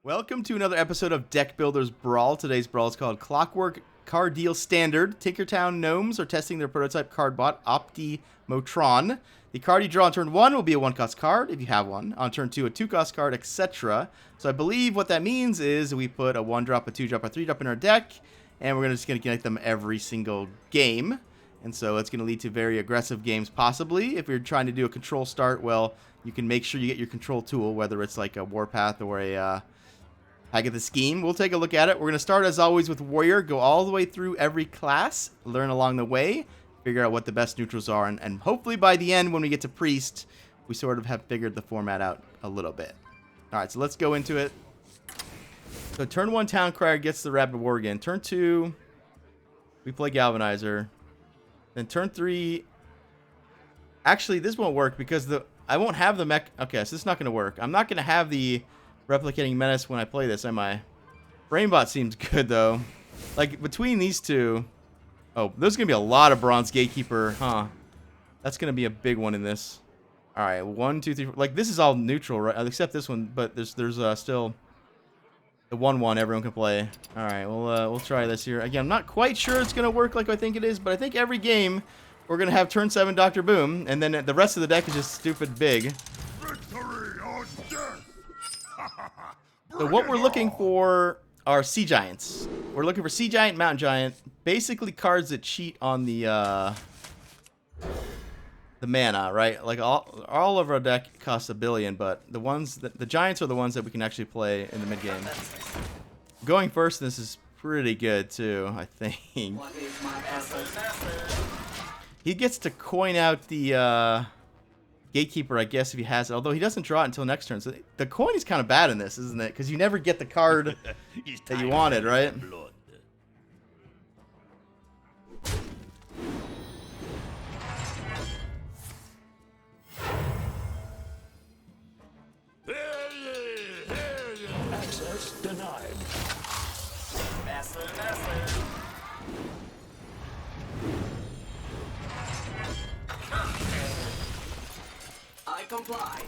Welcome to another episode of Deck Builders Brawl. Today's Brawl is called Clockwork Card Deal Standard. Tinkertown Gnomes are testing their prototype card bot, Optimotron. The card you draw on turn 1 will be a 1-cost card, if you have one. On turn 2, a 2-cost card, etc. So I believe what that means is we put a 1-drop, a 2-drop, a 3-drop in our deck, and we're just going to connect them every single game. And so it's going to lead to very aggressive games, possibly. If you're trying to do a control start, well, you can make sure you get your control tool, whether it's like a Warpath or a Hack of the Scheme. We'll take a look at it. We're going to start, as always, with Warrior. Go all the way through every class. Learn along the way. Figure out what the best neutrals are. And hopefully by the end, when we get to Priest, we sort of have figured the format out a little bit. All right, so let's go into it. So turn 1, Town Crier gets the Rapid War again. Turn 2, we play Galvanizer. Then turn 3... Actually, this won't work because I won't have the mech... Okay, so this is not going to work. I'm not going to have the Replicating Menace when I play this, am I? Brainbot seems good, though. Like, between these two... Oh, there's going to be a lot of Bronze Gatekeeper, huh? That's going to be a big one in this. All right, 1, 2, 3, 4. Like, this is all neutral, right? Except this one, but there's still the 1/1 everyone can play. All right, we'll try this here. Again, I'm not quite sure it's going to work like I think it is, but I think every game we're going to have turn 7 Dr. Boom, and then the rest of the deck is just stupid big. So what we're looking for are Sea Giants. We're looking for Sea Giant, Mountain Giant, basically cards that cheat on the mana, right? Like all of our deck costs 1 billion, but the Giants are the ones that we can actually play in the mid game. Going first, this is pretty good too, I think. He gets to coin out the Gatekeeper, I guess, if he has it. Although he doesn't draw it until next turn. So the coin is kind of bad in this, isn't it? Because you never get the card that you wanted, right? Access denied. I comply.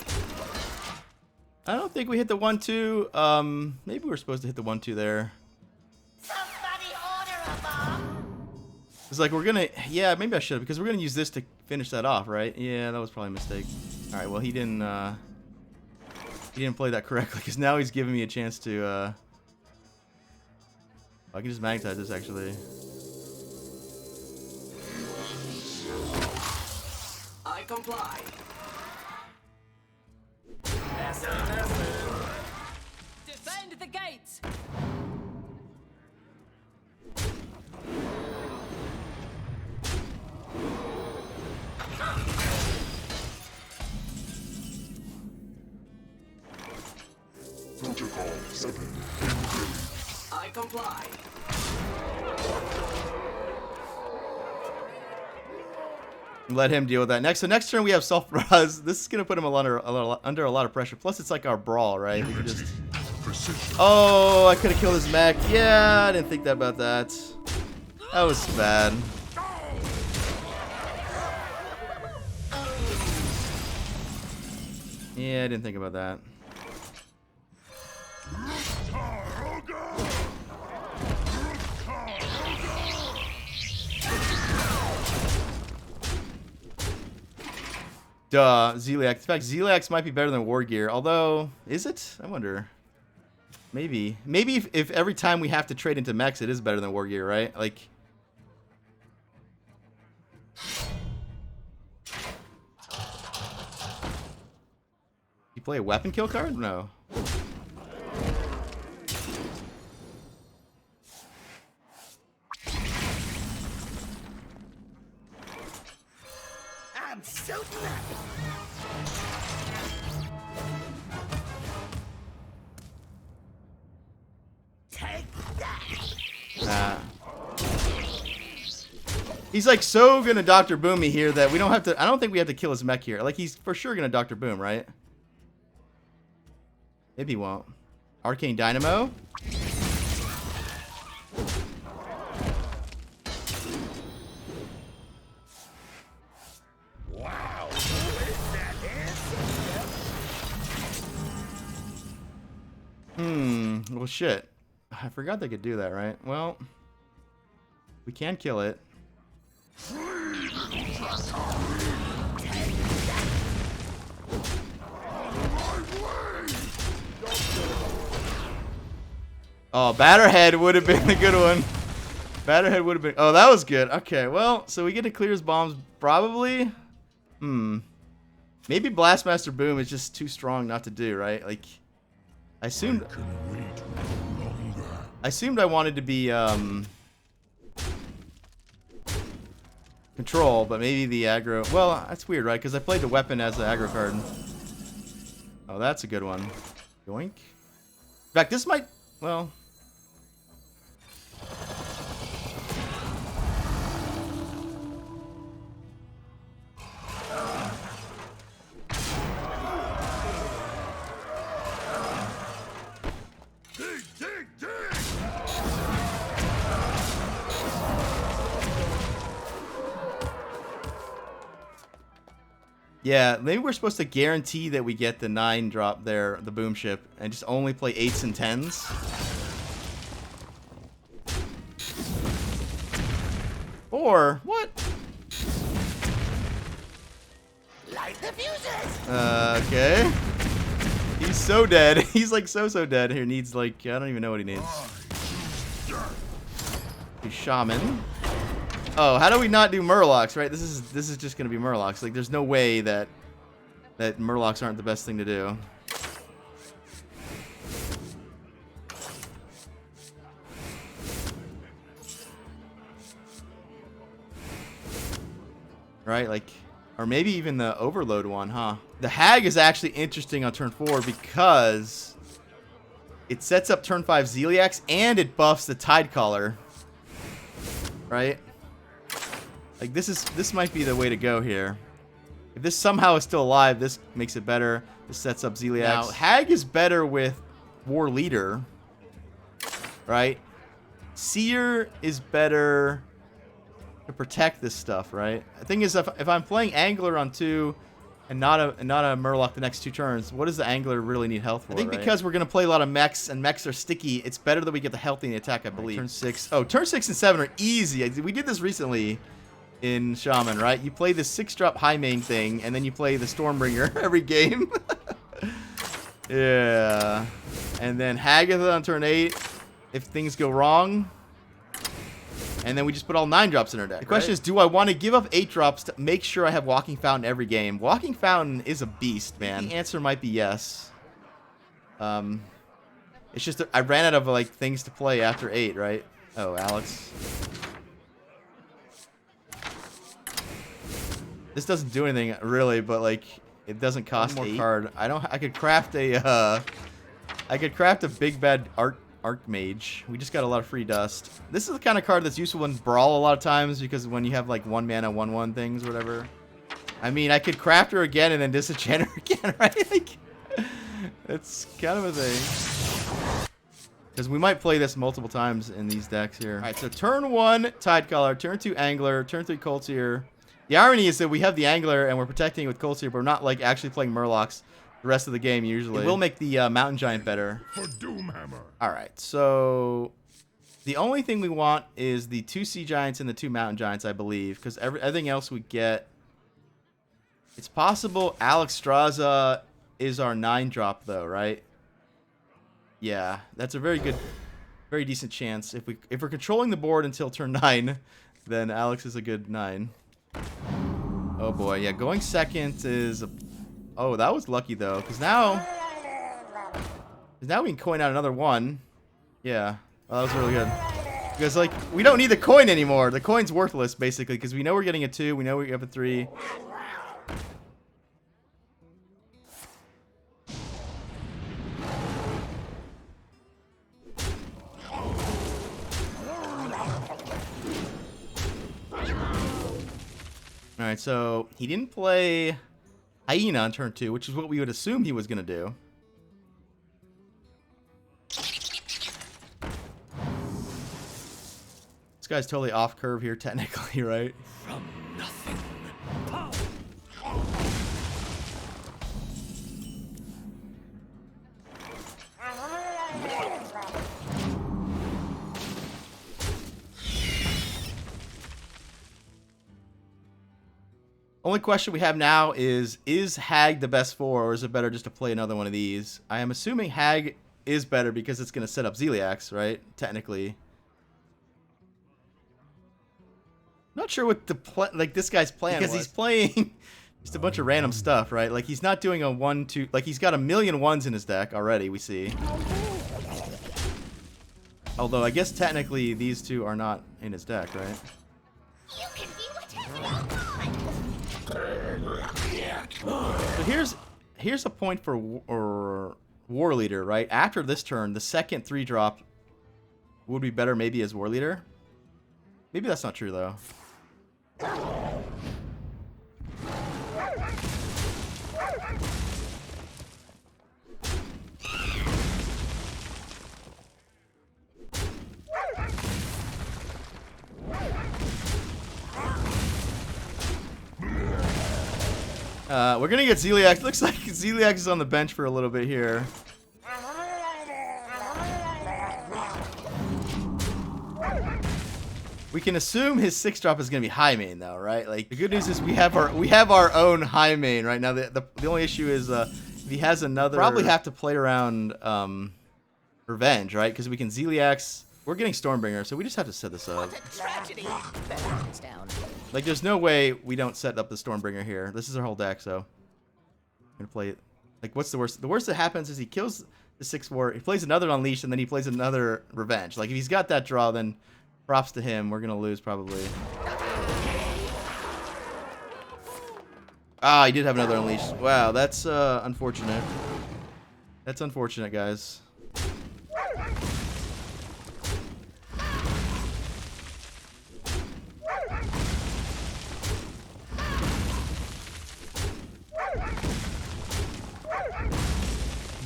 I don't think we hit the 1-2. Maybe we're supposed to hit the 1-2 there. Somebody order a bomb. It's like we're gonna, yeah, maybe I should, because we're gonna use this to finish that off, right? Yeah, that was probably a mistake. All right, well he didn't play that correctly, because now he's giving me a chance to. I can just magnetize this actually. I comply. Defend the gates! Protocol 7. I comply. Let him deal with that next. So next turn we have Self-Raz. This is gonna put him under a lot of pressure. Plus it's like our Brawl, right? We can just... Oh, I could have killed his mech. Yeah, I didn't think about that. That was bad. Yeah, I didn't think about that. Duh, Zeliax. In fact, Zeliax might be better than War Gear. Although, is it? I wonder. Maybe. Maybe if every time we have to trade into mechs, it is better than War Gear, right? Like... You play a weapon kill card? No. I'm so glad. Take that. He's like so gonna Dr. Boom me here that we don't have to... I don't think we have to kill his mech here. Like, he's for sure gonna Dr. Boom, right? Maybe he won't. Arcane Dynamo. Wow. Well, shit. I forgot they could do that, right? Well, we can kill it. Oh, Batterhead would have been a good one. Batterhead would have been... Oh, that was good. Okay, well, so we get to clear his bombs, probably. Maybe Blastmaster Boom is just too strong not to do, right? Like, I assumed I wanted to be, control, but maybe the aggro... Well, that's weird, right? Because I played the weapon as the aggro card. Oh, that's a good one. Yoink. In fact, this might... Well... Yeah, maybe we're supposed to guarantee that we get the 9 drop there, the boom ship, and just only play 8s and 10s. Or, what? Light the fuses! Okay. He's so dead. He's like so dead. Here, needs like, I don't even know what he needs. He's Shaman. Oh, how do we not do Murlocs, right? This is just gonna be Murlocs. Like, there's no way that Murlocs aren't the best thing to do. Right, like, or maybe even the Overload one, huh? The Hag is actually interesting on turn 4 because it sets up turn 5 Zeliax and it buffs the Tidecaller. Right? Like, this might be the way to go here. If this somehow is still alive, this makes it better. This sets up Zeliax. Now, Hag is better with War Leader, right? Seer is better to protect this stuff, right? The thing is, if I'm playing Angler on 2 and not a Murloc the next 2 turns, what does the Angler really need health for? I think because we're gonna play a lot of mechs and mechs are sticky, it's better that we get the health in the attack, I believe. Turn 6. Oh, turn 6 and 7 are easy. We did this recently in Shaman, right? You play the 6-drop high main thing, and then you play the Stormbringer every game. Yeah. And then Hagatha on turn 8 if things go wrong. And then we just put all 9 drops in our deck. The question is, do I want to give up 8 drops to make sure I have Walking Fountain every game? Walking Fountain is a beast, man. The answer might be yes. It's just that I ran out of like things to play after 8, right? Oh, Alex. This doesn't do anything really, but like it doesn't cost more card. I could craft a big bad Archmage. We just got a lot of free dust. This is the kind of card that's useful in Brawl a lot of times because when you have like 1 mana 1/1 things or whatever. I mean, I could craft her again and then disenchant her again, right? Like, it's kind of a thing. Because we might play this multiple times in these decks here. All right, so turn 1 Tidecaller, turn 2 Angler, turn 3 Coldseer. The irony is that we have the Angler and we're protecting it with Coldseer, but we're not like actually playing Murlocs the rest of the game usually. It will make the Mountain Giant better. For Doomhammer. All right, so the only thing we want is the 2 Sea Giants and the 2 Mountain Giants, I believe, because everything else we get. It's possible Alexstrasza is our 9-drop though, right? Yeah, that's a very decent chance. If we're controlling the board until turn 9, then Alex is a good 9. Oh boy, yeah, going second is a... Oh, that was lucky though, because now we can coin out another 1. Yeah, well, that was really good. Because like we don't need the coin anymore. The coin's worthless basically, because we know we're getting a 2, we know we have a 3. All right, so he didn't play Hyena on turn 2, which is what we would assume he was going to do. This guy's totally off curve here, technically, right? From nothing. Only question we have now is Hag the best 4, or is it better just to play another one of these? I am assuming Hag is better because it's going to set up Zeliax, right? Technically. Not sure what the this guy's plan because he's playing just a bunch of random stuff, right? Like he's not doing a 1-2, like he's got a million ones in his deck already, we see. Although I guess technically these two are not in his deck, right? You can be whatever you want. So here's a point for War Leader, right? After this turn, the second 3-drop would be better maybe as War Leader. Maybe that's not true though. We're gonna get Zeliax. Looks like Zeliax is on the bench for a little bit here. We can assume his 6-drop is gonna be high main though, right? Like the good news is we have our own high main right now. The only issue is if he has another, probably have to play around Revenge, right? Because we can Zeliax. We're getting Stormbringer, so we just have to set this up. What a tragedy. Down. Like there's no way we don't set up the Stormbringer here. This is our whole deck, so I'm gonna play it. Like what's the worst? The worst that happens is he kills the 6/4, he plays another Unleash, and then he plays another Revenge. Like if he's got that draw, then props to him. We're gonna lose probably. Ah, he did have another Unleash. Wow, that's unfortunate. That's unfortunate, guys.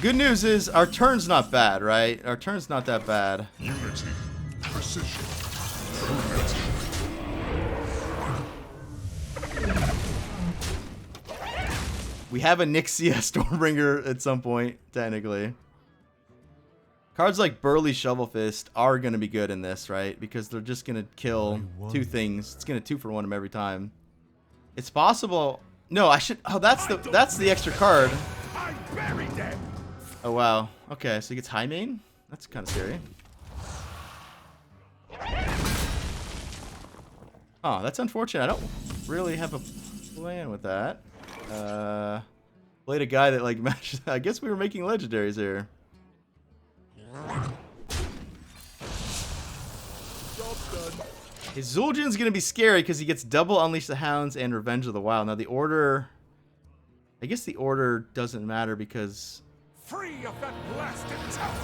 Good news is our turn's not bad, right? Our turn's not that bad. Unity, precision, We have a Nixia Stormbringer at some point, technically. Cards like Burly Shovelfist are going to be good in this, right? Because they're just going to kill 2 things. It's going to 2-for-1 them every time. It's possible. No, I should. Oh, that's the extra card. I buried them. Oh wow. Okay, so he gets high main. That's kind of scary. Oh, that's unfortunate. I don't really have a plan with that. Played a guy that like matched. I guess we were making legendaries here. His Zul'jin's gonna be scary because he gets double Unleash the Hounds and Revenge of the Wild. Now the order. I guess the order doesn't matter because. Free of that blasted tower.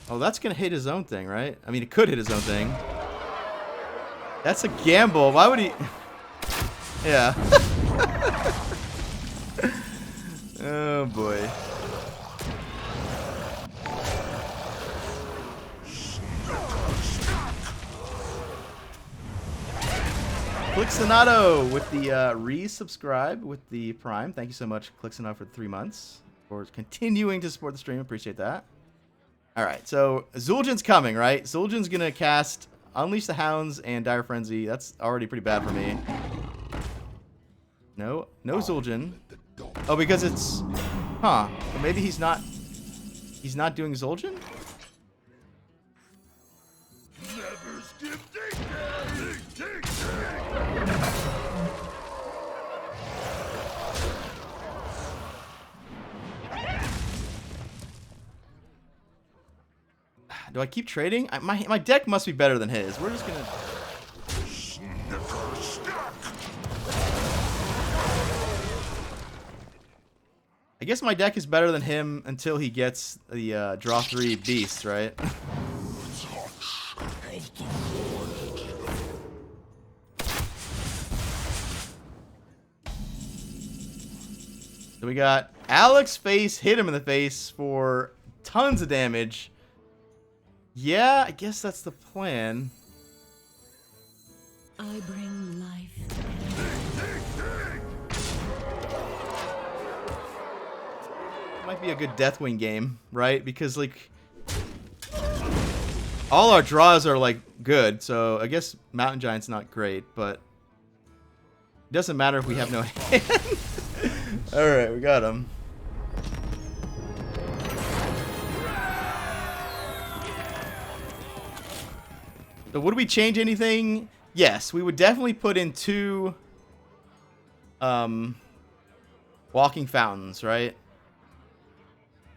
Oh, that's gonna hit his own thing, right? I mean, it could hit his own thing. That's a gamble. Why would he? Yeah. Oh boy. Clixonato with the resubscribe with the Prime. Thank you so much, Clixonato, for the 3 months. For continuing to support the stream. Appreciate that. Alright, so Zul'jin's coming, right? Zul'jin's gonna cast Unleash the Hounds and Dire Frenzy. That's already pretty bad for me. No Zul'jin. Oh, because it's... Huh. Well, maybe he's not doing Zul'jin? Never skip dig. Do I keep trading? My deck must be better than his. We're just gonna... I guess my deck is better than him until he gets the draw 3 beasts, right? So we got Alex face, hit him in the face for tons of damage. Yeah, I guess that's the plan. I bring life. might be a good Deathwing game, right? Because like all our draws are like good, so I guess Mountain Giant's not great, but it doesn't matter if we have no hand. All right, we got him. So would we change anything? Yes, we would definitely put in 2 walking fountains, right?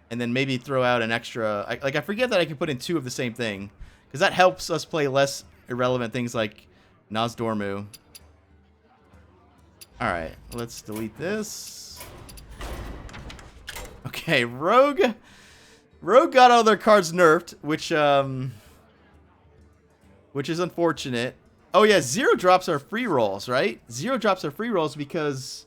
And then maybe throw out an extra... I forget that I can put in 2 of the same thing. Because that helps us play less irrelevant things like Nozdormu. Alright, let's delete this. Okay, Rogue. Rogue got all their cards nerfed, which is unfortunate. Oh yeah, 0 drops are free rolls, right? 0 drops are free rolls because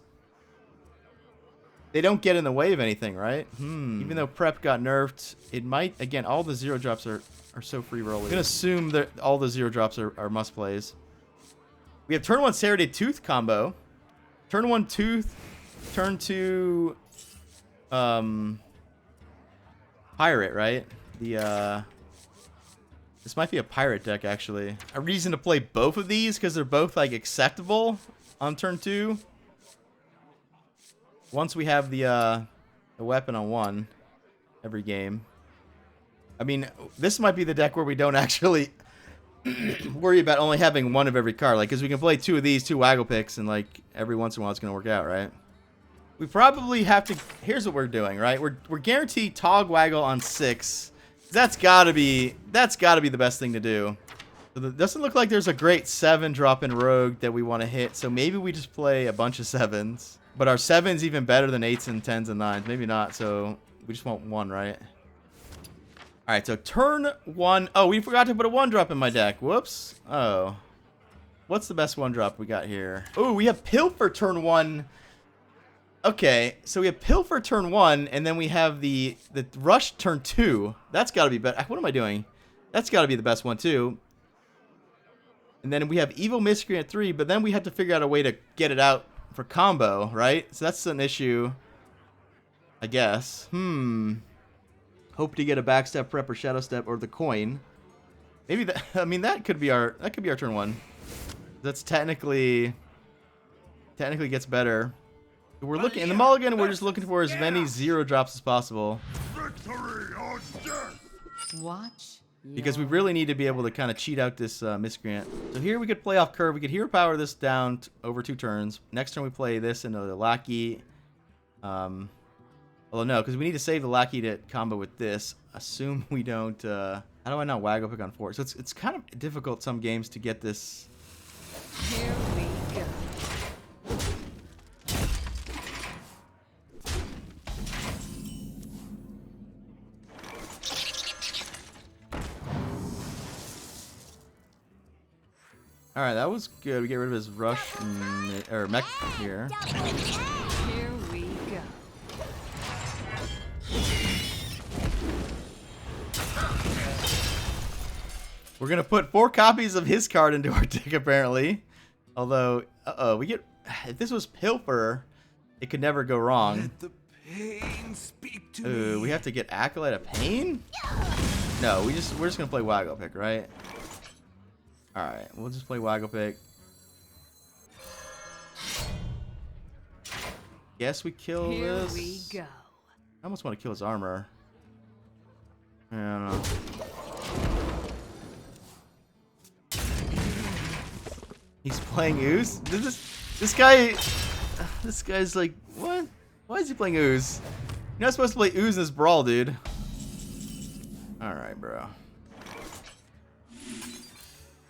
they don't get in the way of anything, right? Even though Prep got nerfed, it might... Again, all the 0 drops are so free rolling. I'm going to assume that all the 0 drops are must-plays. We have turn 1 Serrated Tooth combo. Turn 1 Tooth. Turn 2... Pirate, right? This might be a pirate deck, actually. A reason to play both of these, because they're both, like, acceptable on turn 2. Once we have the weapon on 1 every game. I mean, this might be the deck where we don't actually worry about only having 1 of every card. Like, because we can play 2 of these, 2 Waggle Picks, and, like, every once in a while it's going to work out, right? We probably have to... Here's what we're doing, right? We're guaranteed Tog Waggle on 6. That's gotta be the best thing to do. So it doesn't look like there's a great 7 drop in Rogue that we want to hit. So maybe we just play a bunch of 7s. But our 7's even better than 8s and 10s and 9s. Maybe not. So we just want 1, right? All right. So turn 1. Oh, we forgot to put a 1 drop in my deck. Whoops. Oh. What's the best 1 drop we got here? Oh, we have Pilfer turn 1. Okay, so we have Pilfer turn 1, and then we have the Rush turn 2. That's got to be better. What am I doing? That's got to be the best one, too. And then we have Evil Miscreant 3, but then we have to figure out a way to get it out for combo, right? So that's an issue, I guess. Hope to get a Backstep, Prep, or Shadow Step, or the coin. Maybe that... I mean, that could be our turn 1. That's technically gets better. We're looking in the mulligan. We're just looking for as many 0 drops as possible. Victory or death! Watch. Because we really need to be able to kind of cheat out this miscreant. So here we could play off curve. We could hero power this down over 2 turns. Next turn we play this into the Lackey. Although no, because we need to save the Lackey to combo with this. Assume we don't... how do I not Waggle Pick on 4? So it's kind of difficult some games to get this... Here we go. Alright, that was good. We get rid of his rush or mech here. Here we go. We're gonna put 4 copies of his card into our deck, apparently. Although, we get... If this was Pilfer, it could never go wrong. Let the pain speak to Ooh, me. we have to get Acolyte of Pain? No, we're just gonna play Waggle Pick, right? Alright, we'll just play Waggle Pick. Guess we kill Here this. we go. I almost want to kill his armor. I don't know. He's playing Ooze? This guy's like, what? Why is he playing Ooze? You're not supposed to play Ooze in this Brawl, dude. Alright, bro.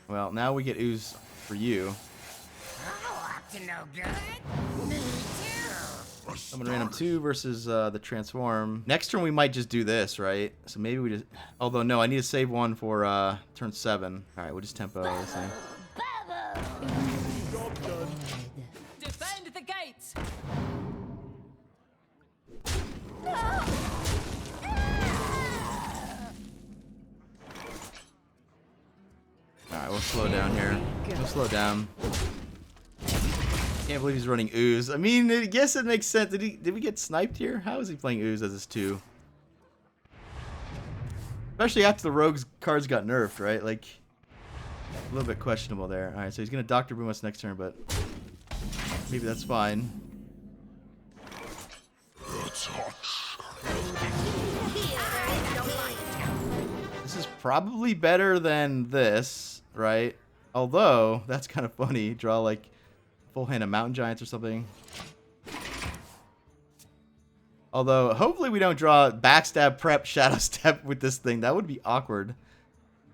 Well, now we get Ooze for you. Up to no good. Me too. Summon random 2 versus the Transform. Next turn we might just do this, right? So maybe we just... Although, no, I need to save 1 for turn 7. Alright, we'll just tempo this thing. Defend the gates. Alright, we'll slow down here. We'll slow down. Can't believe he's running Ooze. I mean, I guess it makes sense. Did we get sniped here? How is he playing Ooze as his 2? Especially after the Rogue's cards got nerfed, right? Like, a little bit questionable there. Alright, so he's going to Dr. Boom us next turn, but maybe that's fine. This is probably better than this, right? Although, that's kind of funny. Draw, like, full hand of Mountain Giants or something. Although, hopefully we don't draw Backstab, Prep, Shadow Step with this thing. That would be awkward.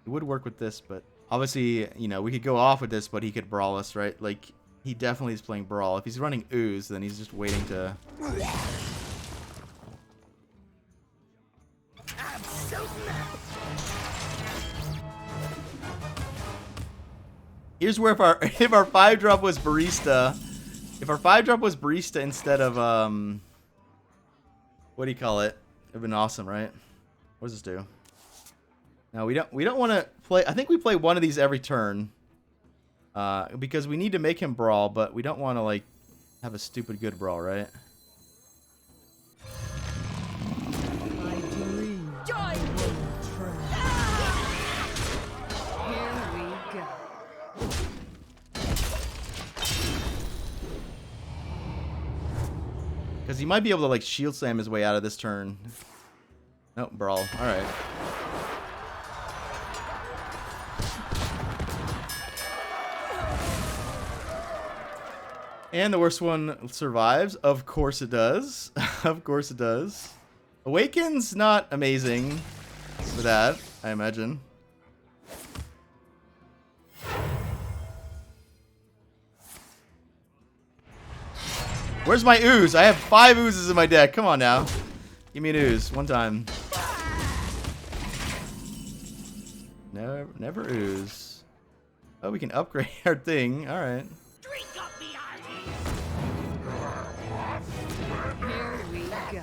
It would work with this, but obviously, you know, we could go off with this, but he could Brawl us, right? Like, he definitely is playing Brawl. If he's running Ooze, then he's just waiting to... Here's where if our 5-drop was Barista, if our 5-drop was Barista instead of what do you call it? It'd been awesome, right? What does this do? No, we don't want to play. I think we play one of these every turn, because we need to make him Brawl, but we don't want to like have a stupid good Brawl, right? Because he might be able to like shield slam his way out of this turn. Nope, Brawl. Alright. And the worst one survives. Of course it does. Of course it does. Awaken's not amazing for that, I imagine. Where's my Ooze? I have 5 Oozes in my deck. Come on now. Give me an Ooze. One time. Never Ooze. Oh, we can upgrade our thing. Alright. Drink up the Here we go.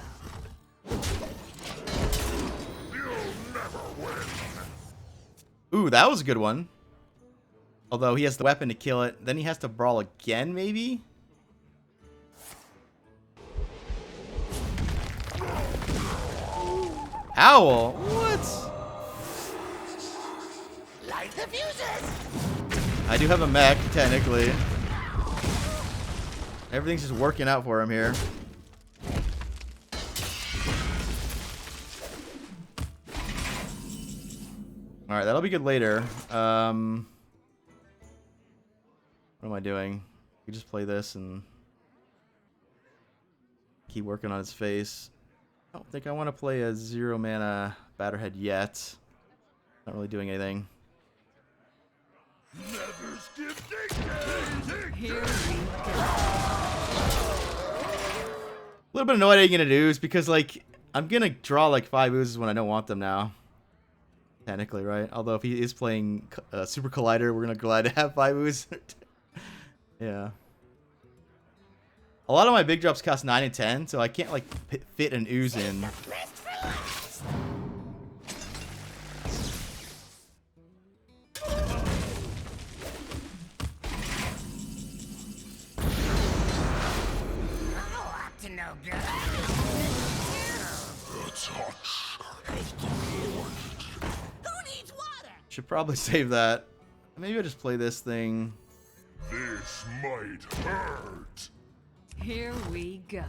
Ooh, that was a good one. Although he has the weapon to kill it. Then he has to Brawl again, maybe? Owl? What? light the fuses. I do have a mech, technically. Everything's just working out for him here. Alright, that'll be good later. What am I doing? We just play this and keep working on his face. I don't think I want to play a 0 mana Batterhead yet. Not really doing anything. Never skip dictating. Here we go. A little bit annoyed I didn't get an Ooze because, like, I'm gonna draw like 5 Oozes when I don't want them now. Technically, right? Although if he is playing Super Collider, we're gonna glad to have 5 Oozes. Yeah. A lot of my big drops cost 9 and 10, so I can't like fit an Ooze in. Oh, up to no good. Who needs water? Should probably save that. Maybe I'll just play this thing. This might hurt. Here we go.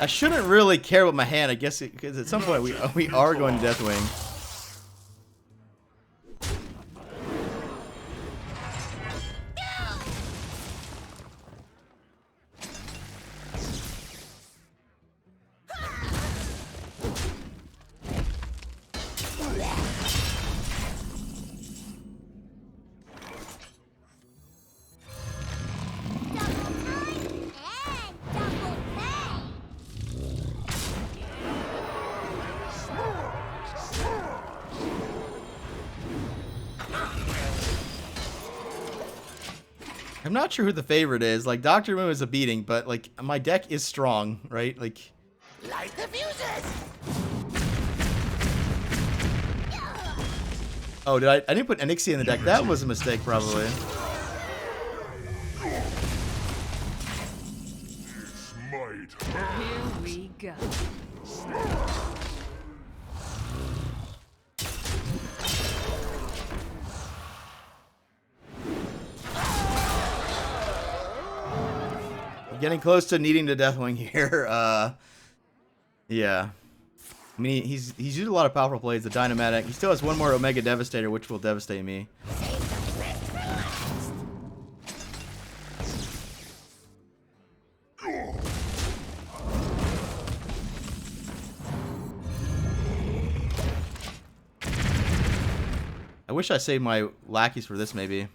I shouldn't really care about my hand, I guess, because at some point we are going to Deathwing. I'm not sure who the favorite is. Like, Dr. Moon is a beating, but, like, my deck is strong, right? Like, Light the fuses. Oh, did I didn't put Anixia in the deck. That was a mistake, probably. This might hurt. Here we go. Getting close to needing the Deathwing here. Yeah. I mean, he's used a lot of powerful plays. The Dynamatic. He still has one more Omega Devastator, which will devastate me. I wish I saved my lackeys for this, maybe.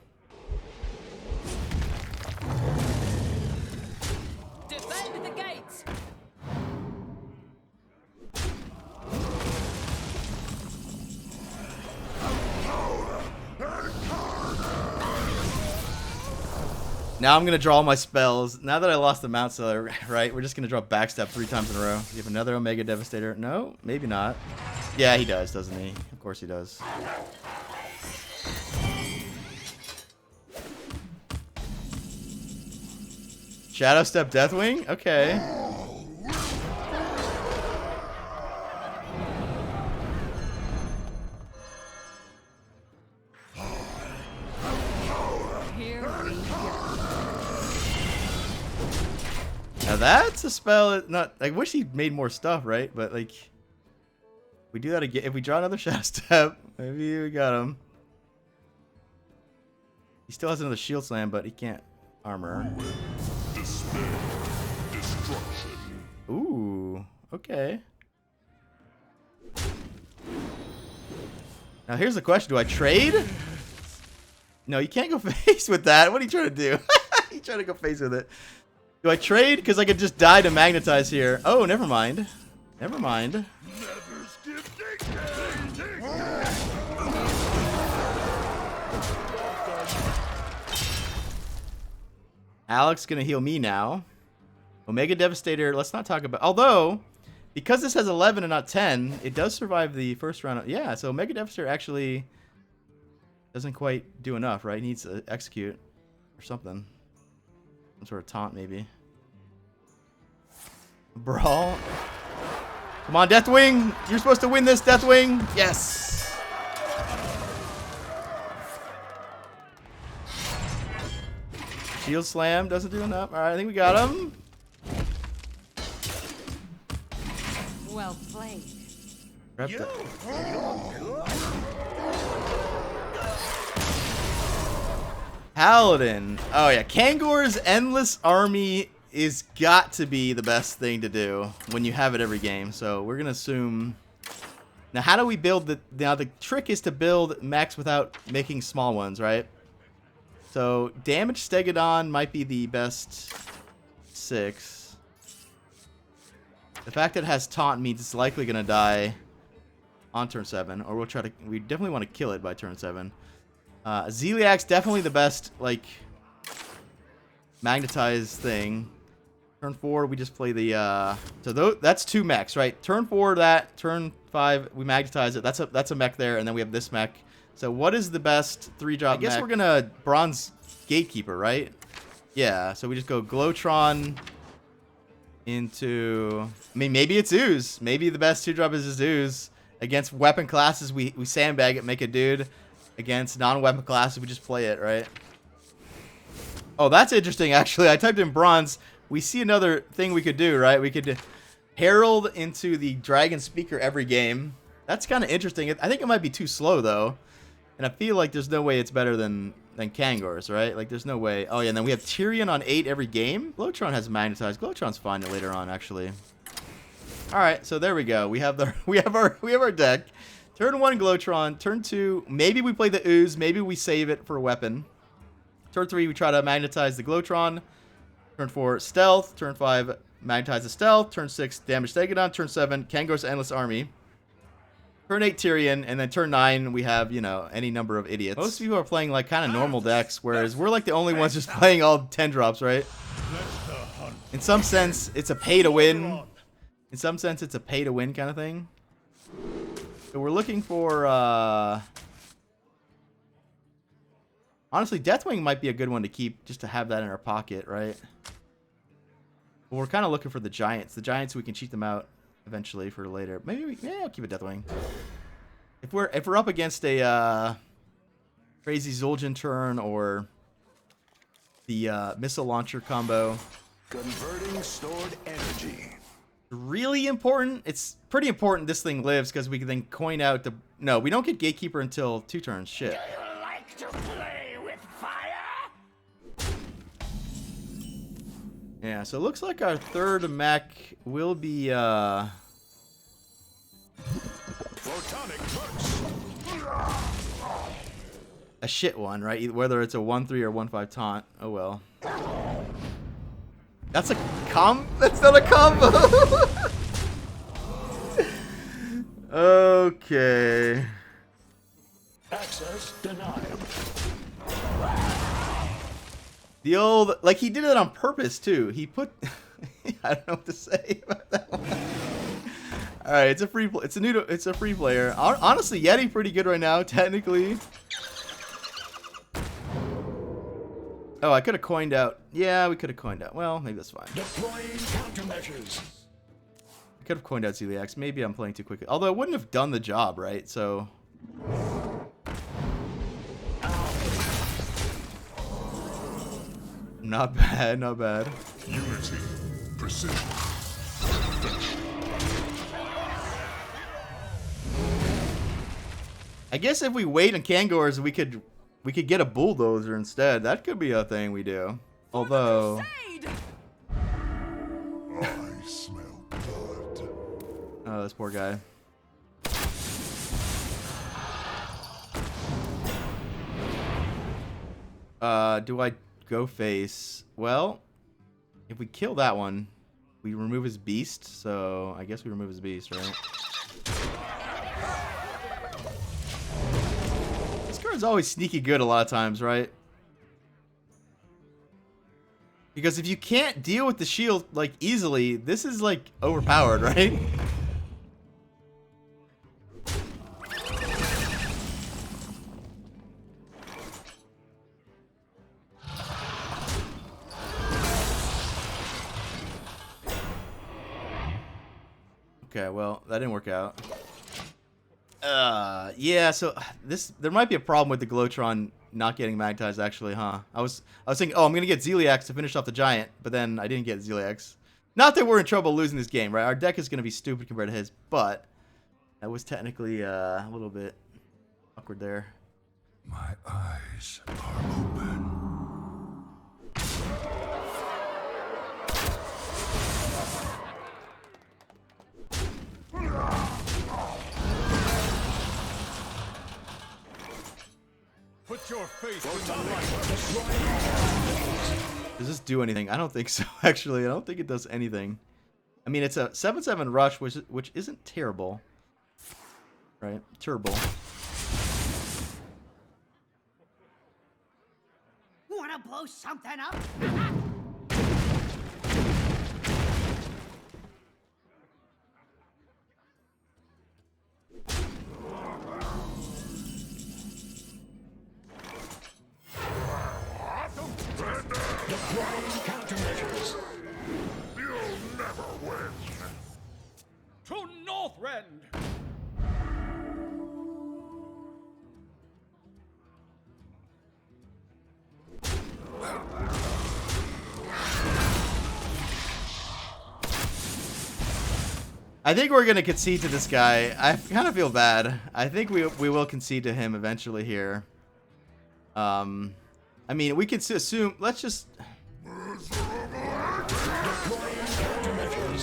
Defend the gates. Now I'm going to draw all my spells. Now that I lost the Mount Seller, right, we're just going to draw Backstab 3 times in a row. You have another Omega Devastator. No, maybe not. Yeah, he does, doesn't he? Of course he does. Shadow Step Deathwing? Okay. Here we go. Now that's a spell that not... I wish he made more stuff, right? But, like... We do that again. If we draw another Shadow Step, maybe we got him. He still has another Shield Slam, but he can't armor. Despair. Destruction. Ooh, okay. Now here's the question: do I trade? No, you can't go face with that. What are you trying to do? You trying to go face with it? Do I trade? Because I could just die to magnetize here. Oh, never mind. Never mind. Never skip dictate. Alex gonna heal me now. Omega Devastator. Let's not talk about. Although, because this has 11 and not 10, it does survive the first round. Yeah, so Omega Devastator actually doesn't quite do enough, right? It needs to execute or something. Some sort of taunt, maybe. Brawl. Come on, Deathwing! You're supposed to win this, Deathwing! Yes! Shield Slam doesn't do enough. Alright, I think we got him. Well played. Rep that. Paladin. Oh yeah, Kangor's Endless Army is got to be the best thing to do when you have it every game. So we're gonna assume. Now, how do we build the? Now the trick is to build mechs without making small ones, right? So damage Stegodon might be the best 6. The fact that it has taunt means it's likely gonna die on turn 7, or we'll try to. We definitely want to kill it by turn 7. Zeliak's definitely the best, like, magnetized thing. Turn 4, we just play the, that's 2 mechs, right? Turn 4, that. Turn 5, we magnetize it. That's a mech there, and then we have this mech. So what is the best 3-drop mech? I guess we're gonna Bronze Gatekeeper, right? Yeah, so we just go Glowtron into... I mean, maybe it's Ooze. Maybe the best 2-drop is just Ooze. Against weapon classes, we sandbag it, make a dude. Against non-weapon classes, we just play it, right? Oh, that's interesting, actually. I typed in Bronze. We see another thing we could do, right? We could Herald into the Dragon Speaker every game. That's kind of interesting. I think it might be too slow, though. And I feel like there's no way it's better than Kangor's, right? Like, there's no way. Oh, yeah, and then we have Tyrion on 8 every game. Glowtron has magnetized. Glowtron's fine later on, actually. All right, so there we go. We have our deck. Turn 1, Glowtron. Turn 2, maybe we play the Ooze. Maybe we save it for a weapon. Turn 3, we try to magnetize the Glowtron. Turn 4, Stealth. Turn 5, magnetize the Stealth. Turn 6, damage Stegodon. Turn 7, Kangor's Endless Army. Turn 8, Tyrion. And then turn 9, we have, you know, any number of idiots. Most people are playing, like, kind of normal decks, whereas we're, like, the only ones just playing all 10 drops, right? In some sense, it's a pay-to-win. In some sense, it's a pay-to-win kind of thing. So we're looking for, Honestly, Deathwing might be a good one to keep, just to have that in our pocket, right? But we're kind of looking for the Giants. The Giants, we can cheat them out eventually for later. Maybe I'll keep a Deathwing. If we're up against a crazy Zul'jin turn or the missile launcher combo. Converting stored energy. Really important. It's pretty important this thing lives because we can then coin out the... No, we don't get Gatekeeper until 2 turns. Shit. Do you like to play with fire? Yeah, so it looks like our third mech will be... Photonic punch. a shit one, right? Whether it's a 1-3 or 1-5 taunt. Oh well. That's a That's not a combo! Okay. Access denied. The old... Like, he did it on purpose, too. He put... I don't know what to say about that one. Alright, it's a free... It's a free player. Honestly, Yeti pretty good right now, technically. Oh, I could have coined out. Yeah, we could have coined out. Well, maybe that's fine. Deploying countermeasures. I could have coined out Zeliax. Maybe I'm playing too quickly. Although it wouldn't have done the job, right? So... Not bad, not bad. Unity. Precision. I guess if we wait on Kangors, we could get a bulldozer instead. That could be a thing we do. Although... Crusade! I smell blood. Oh, this poor guy. Do I go face? Well, if we kill that one, we remove his beast. So I guess we remove his beast, right? This card's always sneaky good a lot of times, right? Because if you can't deal with the shield like easily, this is like overpowered, right? Okay, well, that didn't work out. Yeah, so there might be a problem with the Glowtron not getting magnetized, actually, huh? I was thinking, oh, I'm gonna get Zeliax to finish off the Giant, but then I didn't get Zeliax. Not that we're in trouble losing this game, right? Our deck is gonna be stupid compared to his, but that was technically a little bit awkward there. My eyes are open. Put your face in the light. Does this do anything? I don't think so, actually. I don't think it does anything. I mean, it's a 7/7 rush, which isn't terrible. Right? Terrible. Wanna blow something up? Deploying countermeasures. You'll never win. To Northrend. I think we're gonna concede to this guy. I kind of feel bad. I think we will concede to him eventually here. I mean, we can assume. Let's just.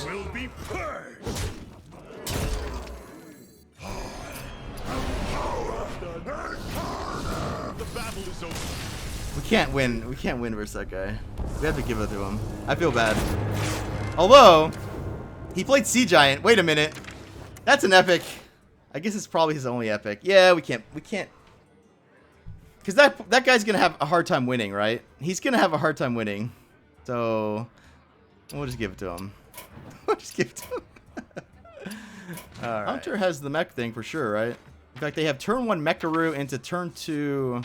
Will be purged. The battle is over. We can't win. We can't win versus that guy. We have to give it to him. I feel bad. Although, he played Sea Giant. Wait a minute. That's an epic. I guess it's probably his only epic. Yeah, we can't. Because that guy's going to have a hard time winning, right? He's going to have a hard time winning. So, we'll just give it to him. We'll just give it to him. All right. Hunter has the mech thing for sure, right? In fact, they have turn 1 Mecharoo into turn 2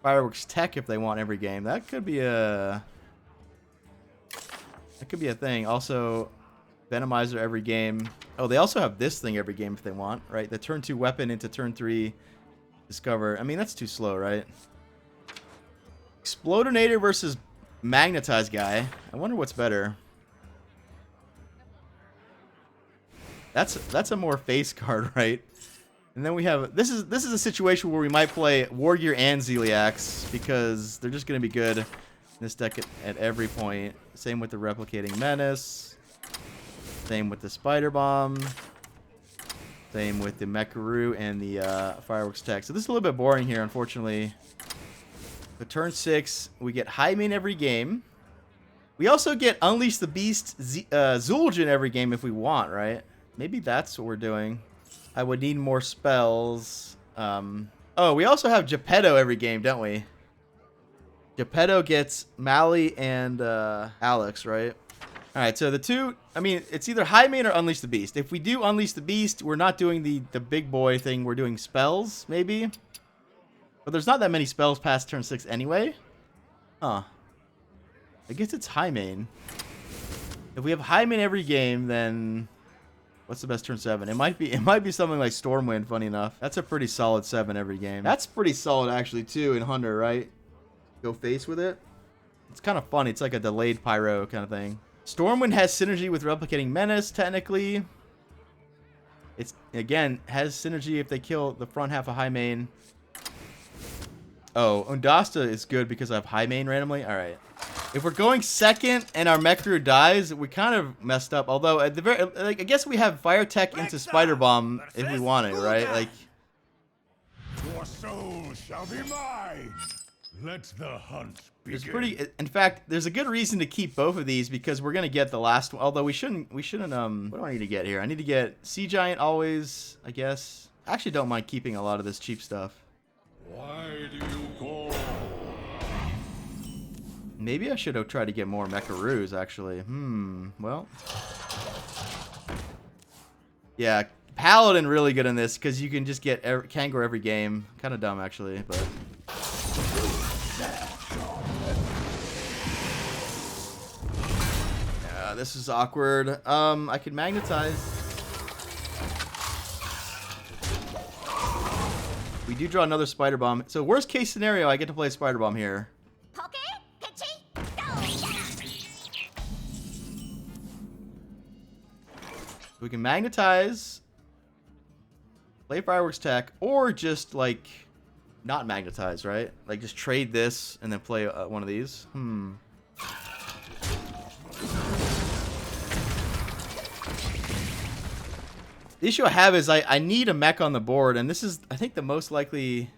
Fireworks Tech if they want every game. That could be a thing. Also, Venomizer every game. Oh, they also have this thing every game if they want, right? The turn 2 weapon into turn 3 discover. I mean, that's too slow, right? Explodinator versus Magnetize guy. I wonder what's better. That's a more face card, right? And then we have this is a situation where we might play War Gear and Zeliax because they're just gonna be good in this deck at every point. Same with the Replicating Menace. Same with the Spider Bomb. Same with the Mecharoo and the Fireworks Tech. So this is a little bit boring here, unfortunately. But turn 6, we get Hymen every game. We also get Unleash the Beast Zul'jin every game if we want, right? Maybe that's what we're doing. I would need more spells. Oh, we also have Geppetto every game, don't we? Geppetto gets Mally and Alex, right? Alright, so the two... I mean, it's either Hymen or Unleash the Beast. If we do Unleash the Beast, we're not doing the big boy thing. We're doing spells, maybe? But there's not that many spells past turn 6 anyway. Huh. I guess it's Hymen. If we have Hymen every game, then... What's the best turn 7? It might be something like Stormwind, funny enough. That's a pretty solid 7 every game. That's pretty solid, actually, too, in Hunter, right? Go face with it. It's kind of funny. It's like a delayed pyro kind of thing. Stormwind has synergy with Replicating Menace, technically. It's, again, has synergy if they kill the front half of Hymen. Oh, Undasta is good because I have Hymen randomly? Alright. If we're going second and our Mecharoo dies, we kind of messed up. Although, at the very, like, I guess we have Fire Tech into Spider Bomb if we want it, right? Like, Your soul shall be mine. Let the hunt begin. there's pretty. In fact, there's a good reason to keep both of these because we're gonna get the last one. Although we shouldn't. What do I need to get here? I need to get Sea Giant always, I guess. I actually don't mind keeping a lot of this cheap stuff. Why do you call? Maybe I should have tried to get more Mecharoos, actually. Well. Yeah, Paladin really good in this, because you can just get Kangor every game. Kind of dumb, actually, but... Yeah, this is awkward. I could Magnetize. We do draw another Spider Bomb. So worst case scenario, I get to play Spider Bomb here. We can Magnetize, play Fireworks Tech, or just, like, not Magnetize, right? Like, just trade this and then play one of these. The issue I have is I need a mech on the board, and this is, I think, the most likely...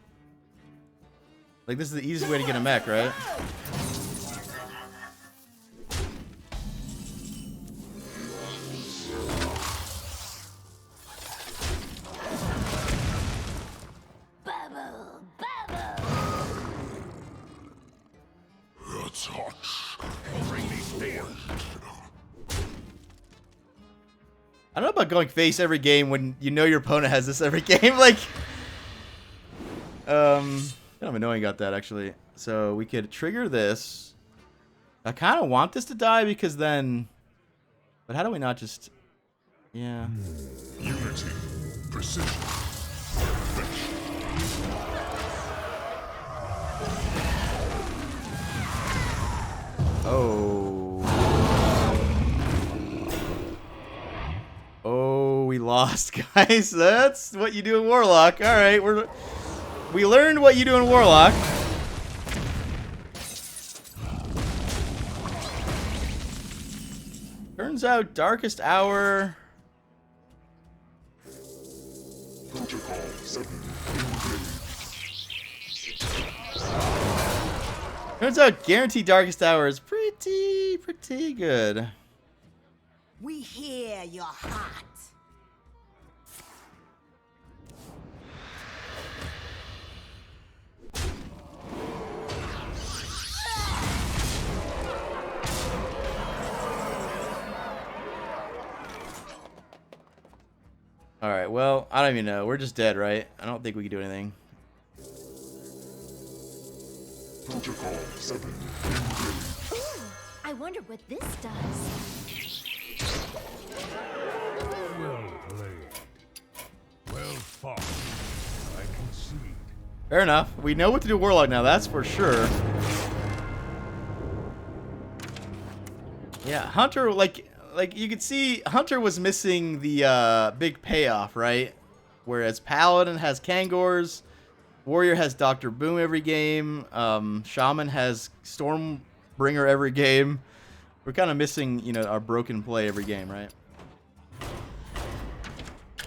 Like, this is the easiest way to get a mech, right? I don't know about going face every game when you know your opponent has this every game. Like, kind of annoying got that, actually. So we could trigger this. I kind of want this to die because then... But how do we not just... Yeah. Unity, precision, Oh. Oh, we lost, guys. That's what you do in Warlock. All right, we learned what you do in Warlock. Turns out Darkest Hour. protocol 7. Turns out Guaranteed Darkest Hour is pretty good. We hear your heart. Alright, well, I don't even know. We're just dead, right? I don't think we can do anything. Protocol 7. I wonder what this does. Well played. Well fought. I concede. Fair enough. We know what to do Warlock now, that's for sure. Yeah, Hunter, like you could see, Hunter was missing the big payoff, right? Whereas Paladin has Kangors, Warrior has Dr. Boom every game, Shaman has Stormbringer every game. We're kind of missing, you know, our broken play every game, right?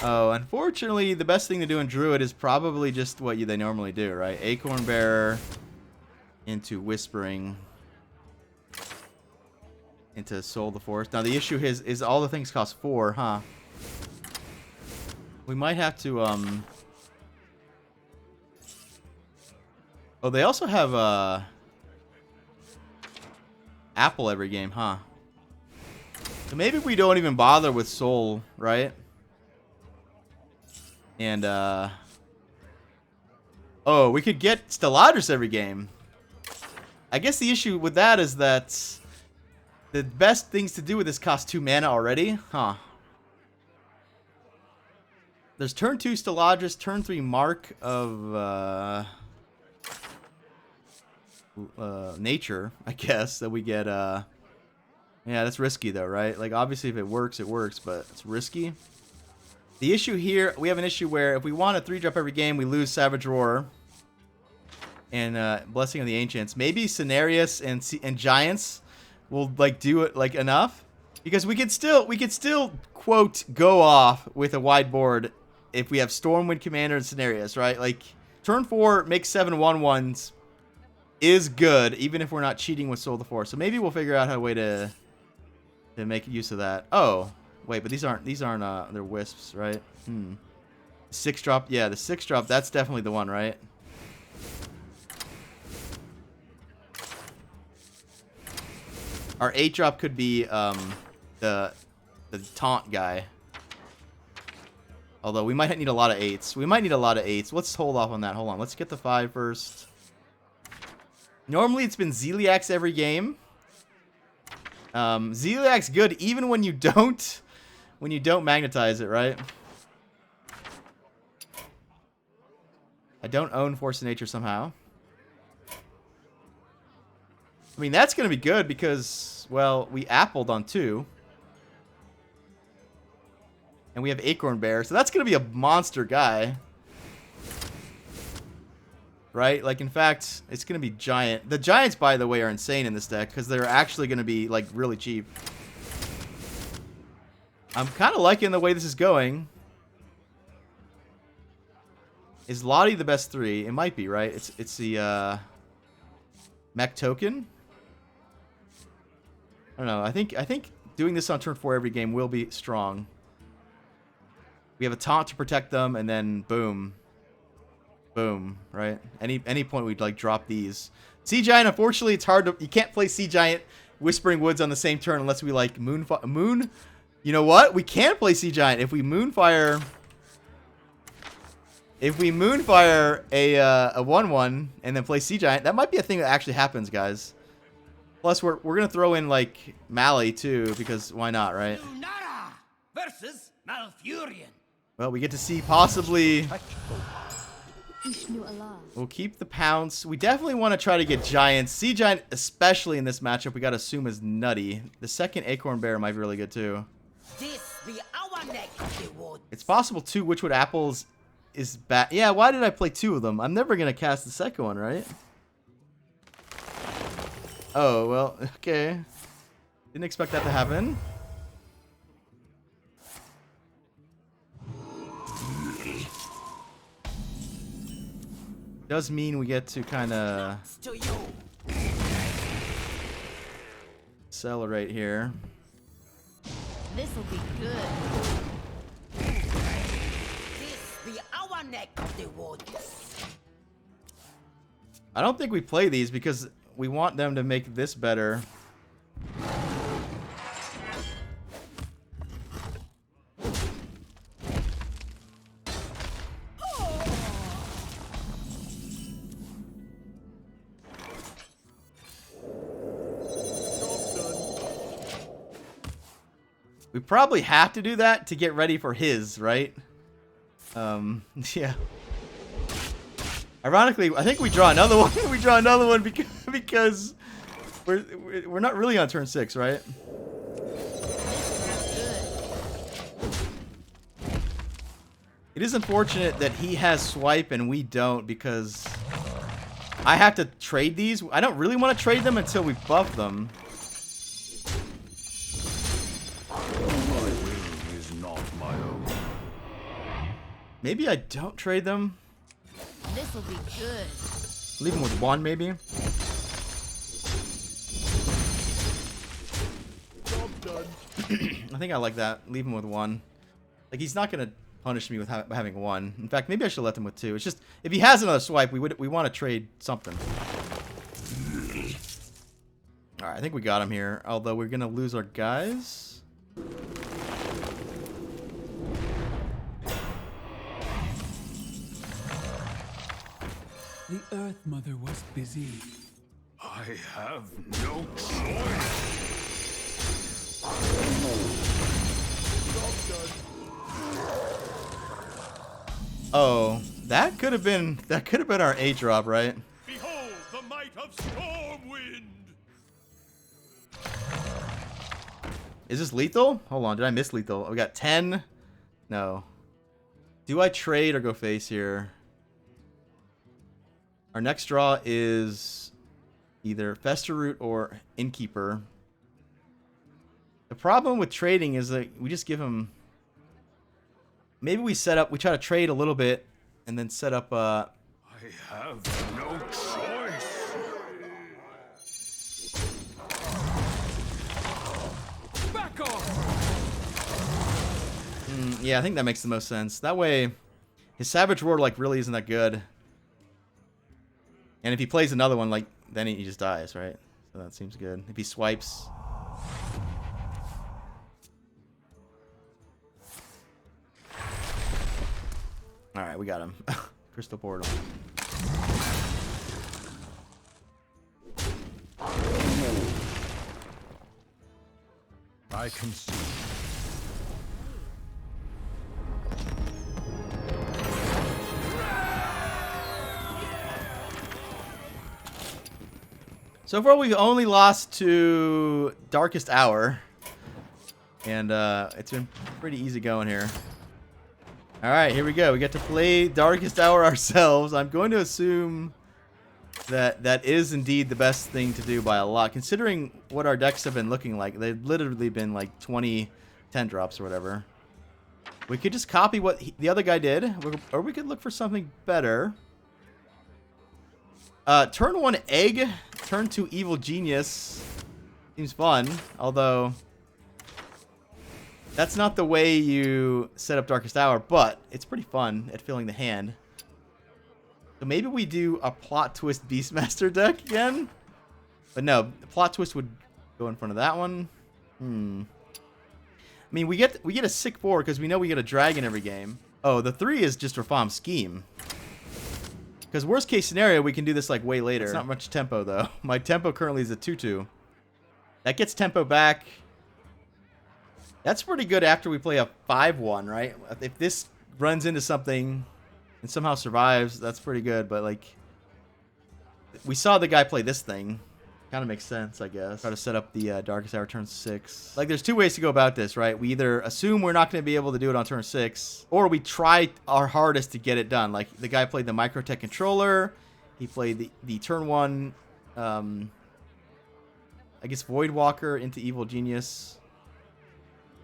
Oh, unfortunately, the best thing to do in Druid is probably just what they normally do, right? Acorn Bearer into Whispering into Soul of the Forest. Now, the issue is all the things cost 4, huh? We might have to, Oh, they also have, Apple every game, huh? So maybe we don't even bother with Soul, right? And, oh, we could get Stellaris every game. I guess the issue with that is that the best things to do with this cost 2 mana already, huh? There's turn 2 Stellaris, turn 3 Mark of, Nature, I guess, that we get, yeah, that's risky though, right? Like, obviously if it works, but it's risky. The issue here, we have an issue where if we want a 3-drop every game, we lose Savage Roar and Blessing of the Ancients. Maybe Cenarius and Giants will like do it like enough, because we could still quote go off with a wide board if we have Stormwind Commander and Cenarius, right? Like turn 4 makes 7 1/1s is good, even if we're not cheating with Soul of the Forest. So maybe we'll figure out a way to make use of that. Oh. Wait, but these aren't they're wisps, right? 6-drop, yeah, the 6-drop, that's definitely the one, right? Our 8-drop could be the taunt guy. Although we might need a lot of 8s. Let's hold off on that. Hold on. Let's get the 5 first. Normally it's been Zeliax every game. Zeliax good even when you don't magnetize it, right? I don't own Force of Nature somehow. I mean, that's going to be good because, well, we appled on 2. And we have Acorn Bear, so that's going to be a monster guy. Right? Like, in fact, it's going to be Giant. The Giants, by the way, are insane in this deck because they're actually going to be, like, really cheap. I'm kind of liking the way this is going. Is Lottie the best 3? It might be, right? It's the mech token. I don't know. I think doing this on turn 4 every game will be strong. We have a taunt to protect them, and then boom, boom. Right? Any point we'd like drop these. Sea Giant. Unfortunately, it's hard to. You can't play Sea Giant, Whispering Woods on the same turn unless we like Moon. You know what? We can play Sea Giant if we Moonfire. If we Moonfire a 1/1 and then play Sea Giant, that might be a thing that actually happens, guys. Plus, we're gonna throw in like Mali too, because why not, right? Lunara versus Malfurion. Well, we get to see possibly. Ishnu Allah. We'll keep the Pounce. We definitely want to try to get Giants. Sea Giant, especially in this matchup, we gotta assume is nutty. The second Acorn Bear might be really good too. This be our neck of the wood. It's possible too. Witchwood Apples is bad. Yeah, why did I play 2 of them? I'm never gonna cast the second one, right? Oh, well, okay. Didn't expect that to happen. Does mean we get to kind of accelerate here. This'll be good. This be our neck of the wood. I don't think we play these because we want them to make this better. We probably have to do that to get ready for his, right? Yeah. Ironically, I think we draw another one. We draw another one because we're not really on turn 6, right? It is unfortunate that he has swipe and we don't, because I have to trade these. I don't really want to trade them until we buff them. My will is not my own. Maybe I don't trade them. This'll be good. Leave him with 1, maybe. I think I like that. Leave him with 1. Like, he's not gonna punish me with having 1. In fact, maybe I should let him with 2. It's just, if he has another swipe, we want to trade something. All right, I think we got him here. Although we're gonna lose our guys. The Earth Mother was busy. I have no choice. Oh, that could have been our A drop, right? Behold the might of Stormwind. Is this lethal? Hold on, did I miss lethal? We got 10. No. Do I trade or go face here? Our next draw is either Fester Root or Innkeeper. The problem with trading is that we just give him... Maybe we try to trade a little bit and then set up I have no choice. Back off! Yeah, I think that makes the most sense. That way, his Savage Roar, like, really isn't that good. And if he plays another one, like, then he just dies, right? So that seems good. If he swipes... Alright, we got him. Crystal Portal. I can see. So far, we've only lost to Darkest Hour. And it's been pretty easy going here. Alright, here we go. We get to play Darkest Hour ourselves. I'm going to assume that that is indeed the best thing to do by a lot. Considering what our decks have been looking like. They've literally been like 20 10 drops or whatever. We could just copy what the other guy did. Or we could look for something better. Turn 1 Egg. Turn 2 Evil Genius. Seems fun. Although... that's not the way you set up Darkest Hour, but it's pretty fun at filling the hand. So maybe we do a Plot Twist Beastmaster deck again? But no, the Plot Twist would go in front of that one. I mean, we get a sick 4 because we know we get a dragon every game. Oh, the 3 is just Rafam's Scheme. Because worst case scenario, we can do this like way later. It's not much tempo though. My tempo currently is a 2/2. That gets tempo back. That's pretty good after we play a 5-1, right? If this runs into something and somehow survives, that's pretty good. But, like, we saw the guy play this thing. Kind of makes sense, I guess. Try to set up the Darkest Hour turn 6. Like, there's 2 ways to go about this, right? We either assume we're not going to be able to do it on turn 6, or we try our hardest to get it done. Like, the guy played the Microtech Controller. He played the turn 1, I guess, Voidwalker into Evil Genius.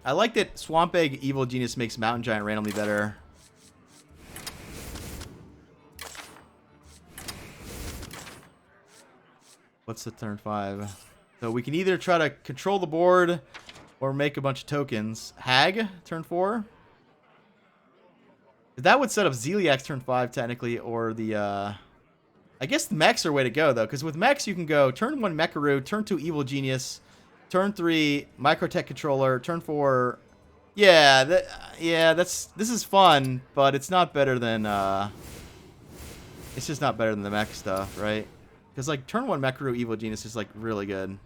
I like that Swamp Egg Evil Genius makes Mountain Giant randomly better. What's the turn 5? So we can either try to control the board or make a bunch of tokens. Hag, turn 4. That would set up Zeliak's turn 5 technically, or the... I guess the mechs are a way to go though, because with mechs you can go turn 1 Mecharoo, turn 2 Evil Genius, turn 3 Microtech Controller, turn 4. Yeah, this is fun, but it's not better than it's just not better than the mech stuff, right? Because like turn 1 Mecharoo Evil Genius is like really good.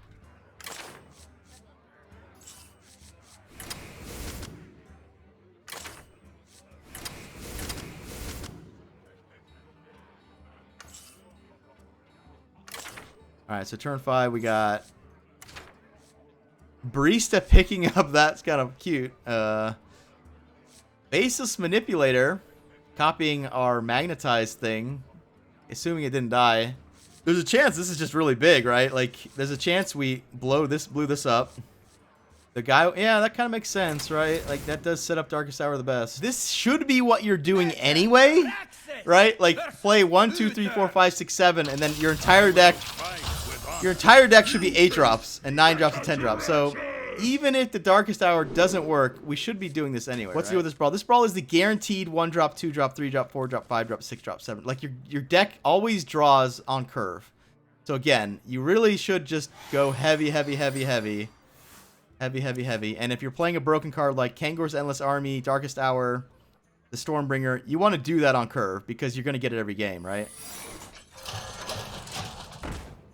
Alright, so turn 5, we got Barista picking up. That's kind of cute. Baseless Manipulator copying our magnetized thing, assuming it didn't die. There's a chance this is just really big, right? Like, there's a chance we blew this up. The guy, yeah, that kind of makes sense, right? Like, that does set up Darkest Hour the best. This should be what you're doing anyway, right? Like, play 1, 2, 3, 4, 5, 6, 7, and then your entire deck should be 8 drops and 9 drops and 10 drops. So even if the Darkest Hour doesn't work, we should be doing this anyway. What's the deal with this Brawl? This Brawl is the guaranteed 1 drop, 2 drop, 3 drop, 4 drop, 5 drop, 6 drop, 7. Like, your deck always draws on curve. So again, you really should just go heavy, heavy, heavy, heavy. Heavy, heavy, heavy. And if you're playing a broken card like Kangor's Endless Army, Darkest Hour, the Stormbringer, you want to do that on curve because you're going to get it every game, right?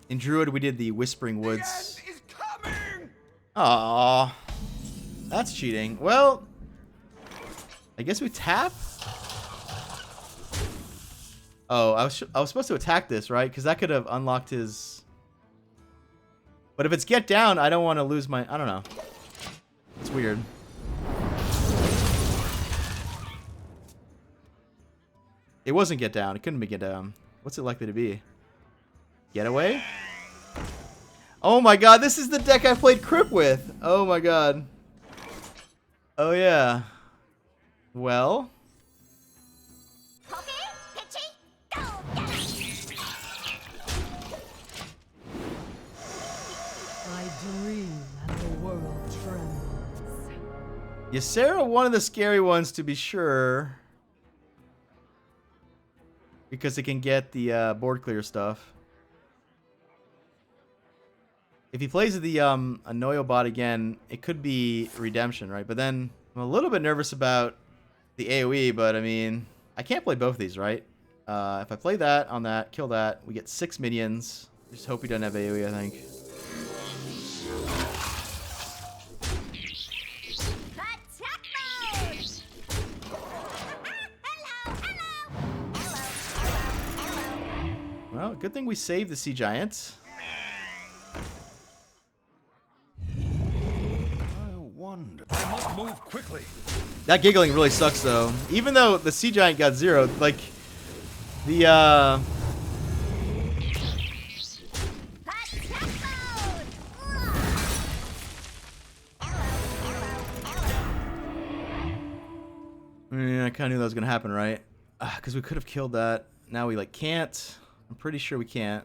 In Druid, we did the Whispering Woods. Aww. That's cheating. Well, I guess we tap? Oh, I was supposed to attack this, right? Because that could have unlocked his... But if it's get down, I don't want to lose my... I don't know. It's weird. It wasn't get down. It couldn't be get down. What's it likely to be? Getaway? Oh my god, this is the deck I played Crip with. Oh my god. Oh yeah. Well... Ysera, one of the scary ones to be sure. Because it can get the board clear stuff. If he plays the Annoyo bot again, it could be Redemption, right? But then I'm a little bit nervous about the AoE, but I mean, I can't play both of these, right? If I play that on that, kill that, we get 6 minions. Just hope he doesn't have AoE, I think. Well, good thing we saved the Sea Giants. I wonder. I must move quickly. That giggling really sucks, though. Even though the Sea Giant got 0, like the yeah, I kind of knew that was gonna happen, right? Because we could have killed that. Now we like can't. I'm pretty sure we can't.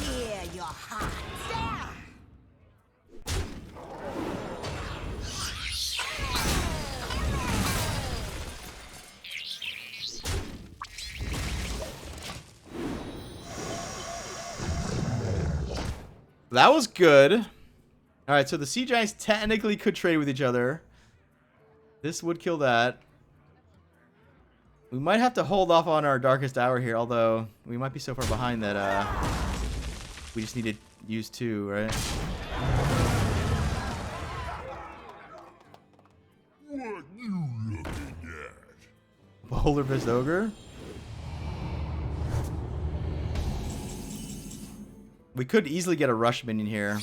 Here, your heart. That was good. Alright, so the Sea Giants technically could trade with each other. This would kill that. We might have to hold off on our Darkest Hour here, although we might be so far behind that we just need to use 2, right? What you looking at? Polar Fist Ogre? We could easily get a rush minion here.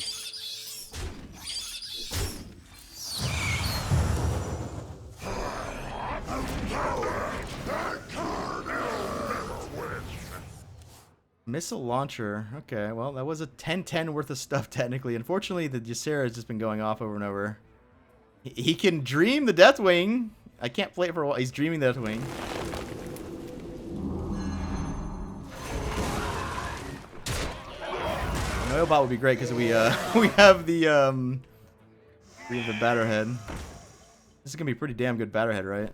Missile launcher. Okay, well, that was a 10-10 worth of stuff, technically. Unfortunately, the Ysera has just been going off over and over. He can dream the Deathwing. I can't play it for a while. He's dreaming the Deathwing. Noilbot would be great because we have the Batterhead. This is gonna be a pretty damn good Batterhead, right?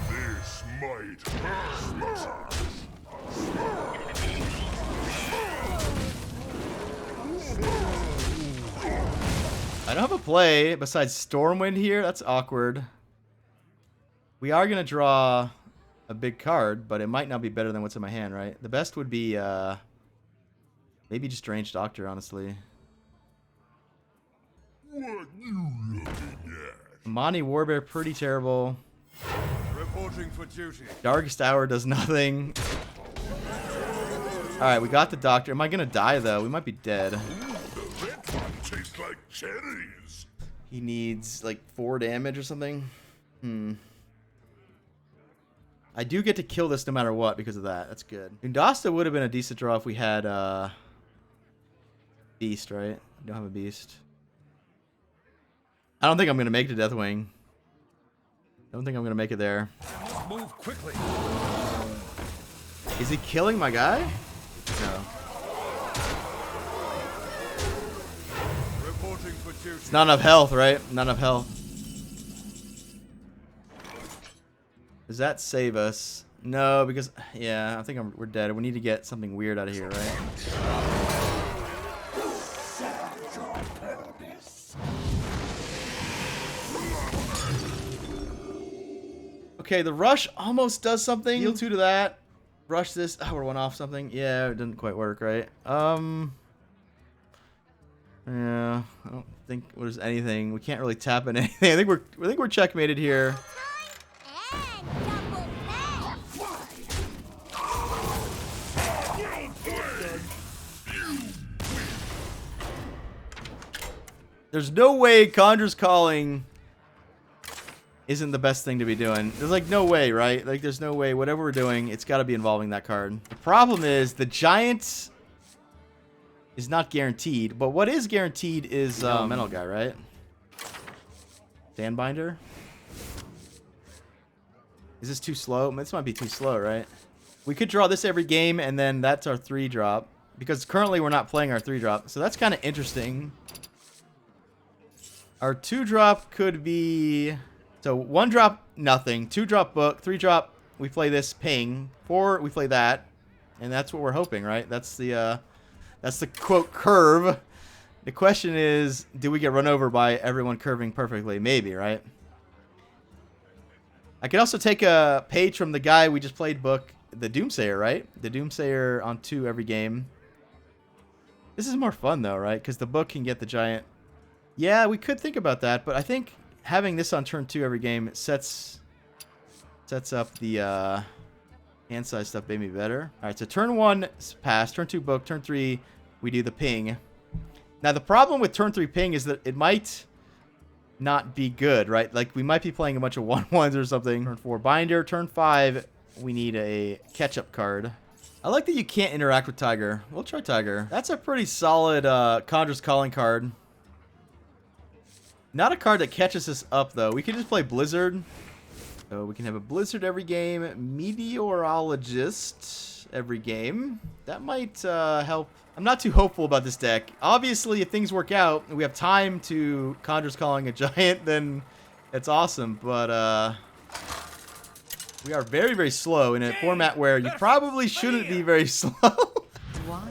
This might hurt. I don't have a play besides Stormwind here. That's awkward. We are going to draw a big card, but it might not be better than what's in my hand, right? The best would be Maybe just Range Doctor, honestly. What you looking at? Monty Warbear, pretty terrible. Reporting for duty. Darkest Hour does nothing. Alright, we got the Doctor. Am I gonna die, though? We might be dead. The red one tastes like cherries. He needs, like, 4 damage or something. I do get to kill this no matter what because of that. That's good. Undasta would have been a decent draw if we had, Beast, right? We don't have a Beast. I don't think I'm gonna make it to Deathwing. Don't think I'm gonna make it there. Move quickly. Is he killing my guy? No. Reporting for duty. It's not enough health, right? Not enough health. Does that save us? No, because yeah, I think we're dead. We need to get something weird out of here, right? Okay, the rush almost does something. Heal 2 to that. Rush this. Oh, we're 1 off something. Yeah, it didn't quite work, right? Yeah, I don't think there's anything. We can't really tap in anything. I think we're checkmated here. There's no way Conjure's Calling isn't the best thing to be doing. There's like no way, right? Like there's no way. Whatever we're doing, it's got to be involving that card. The problem is the Giant is not guaranteed, but what is guaranteed is Mental Guy, right? Sandbinder. Is this too slow? This might be too slow, right? We could draw this every game, and then that's our 3-drop. Because currently we're not playing our 3-drop. So that's kind of interesting. Our 2-drop could be... So 1-drop, nothing. 2-drop book. 3-drop, we play this ping. 4, we play that. And that's what we're hoping, right? That's the quote curve. The question is, do we get run over by everyone curving perfectly? Maybe, right? I could also take a page from the guy we just played book, the Doomsayer, right? The Doomsayer on 2 every game. This is more fun though, right? Because the book can get the Giant. Yeah, we could think about that, but I think having this on turn 2 every game sets up the hand size stuff maybe better. All right, so turn 1 pass, turn 2 book, turn 3 we do the ping. Now the problem with turn 3 ping is that it might not be good, right? Like we might be playing a bunch of 1/1s or something. Turn 4 binder, turn 5 we need a catch-up card. I like that you can't interact with Tiger. We'll try Tiger. That's a pretty solid Conjure's Calling card. Not a card that catches us up, though. We can just play Blizzard. So we can have a Blizzard every game. Meteorologist every game. That might help. I'm not too hopeful about this deck. Obviously, if things work out and we have time to Conjure's Calling a Giant, then it's awesome. But we are very, very slow in a format where you probably shouldn't be very slow. Watch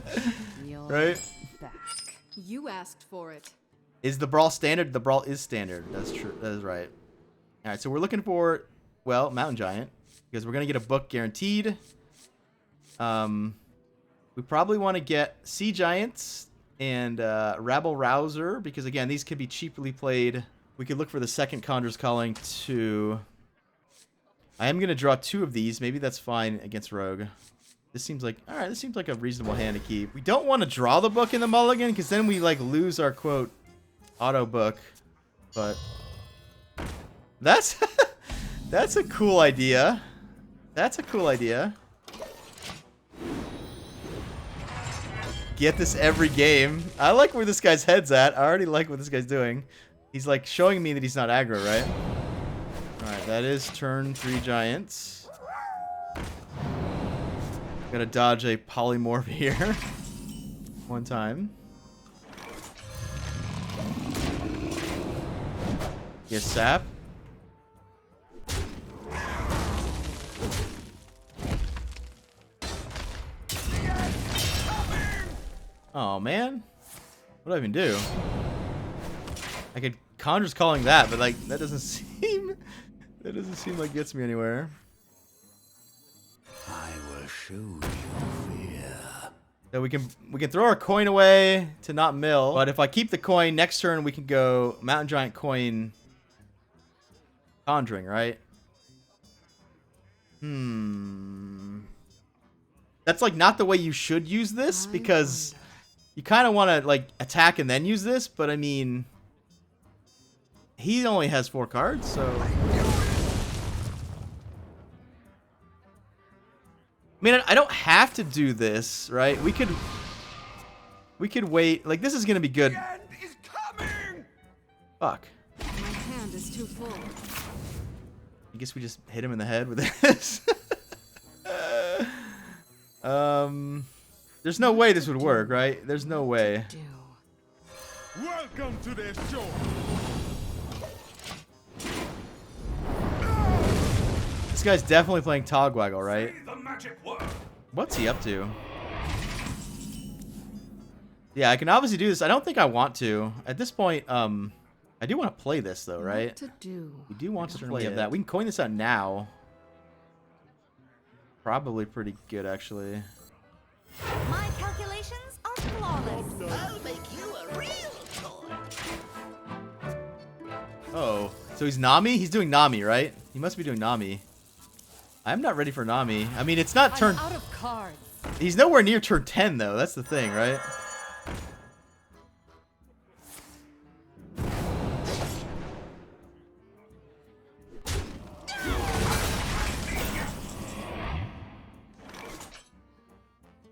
your Right? back. You asked for it. Is the Brawl standard? The Brawl is standard. That's true. That is right. All right, so we're looking for, well, Mountain Giant, because we're going to get a book guaranteed. We probably want to get Sea Giants and Rabble Rouser, because, again, these could be cheaply played. We could look for the second Conjure's Calling to... I am going to draw 2 of these. Maybe that's fine against Rogue. This seems like... All right, this seems like a reasonable hand to keep. We don't want to draw the book in the mulligan, because then we, like, lose our, quote... auto book, but that's that's a cool idea. That's a cool idea. Get this every game. I like where this guy's head's at. I already like what this guy's doing. He's like showing me that he's not aggro, right? Alright, that is turn 3 Giants. Gotta dodge a polymorph here. One time. Get sap. Oh man, what do I even do? I could Conjure's Calling that, but like that doesn't seem like it gets me anywhere. I will show you fear. So we can throw our coin away to not mill. But if I keep the coin, next turn we can go Mountain Giant coin Conjuring, right? That's like not the way you should use this, because you kind of want to like attack and then use this, but I mean, he only has 4 cards, so I mean, I don't have to do this, right? We could wait. Like, this is gonna be good. The end is coming! Fuck. My hand is too full. I guess we just hit him in the head with this. There's no way this would work, right? There's no way. Welcome to this show. This guy's definitely playing Togwaggle, right? The magic word. What's he up to? Yeah, I can obviously do this. I don't think I want to. At this point, I do want to play this, though, right? What to do? We do want to play that. We can coin this out now. Probably pretty good, actually. My calculations are flawless. I'll make you a real toy. Oh, so he's Nami? He's doing Nami, right? He must be doing Nami. I'm not ready for Nami. I mean, it's not turn... I'm out of cards. He's nowhere near turn 10, though. That's the thing, right?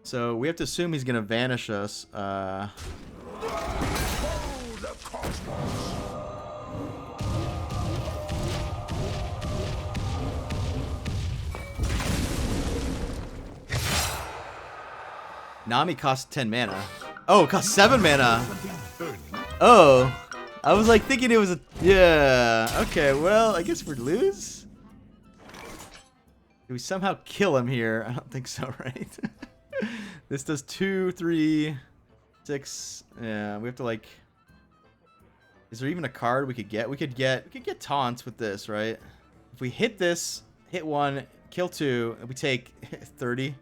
So we have to assume he's gonna vanish us. Nami costs 10 mana. Oh, it costs 7 mana. Oh, I was like thinking it was a... Yeah, okay, well, I guess we'd lose. Do we somehow kill him here? I don't think so, right? This does 2, 3, 6. Yeah, we have to like... Is there even a card we could get? We could get taunts with this, right? If we hit this, hit 1, kill 2, and we take 30.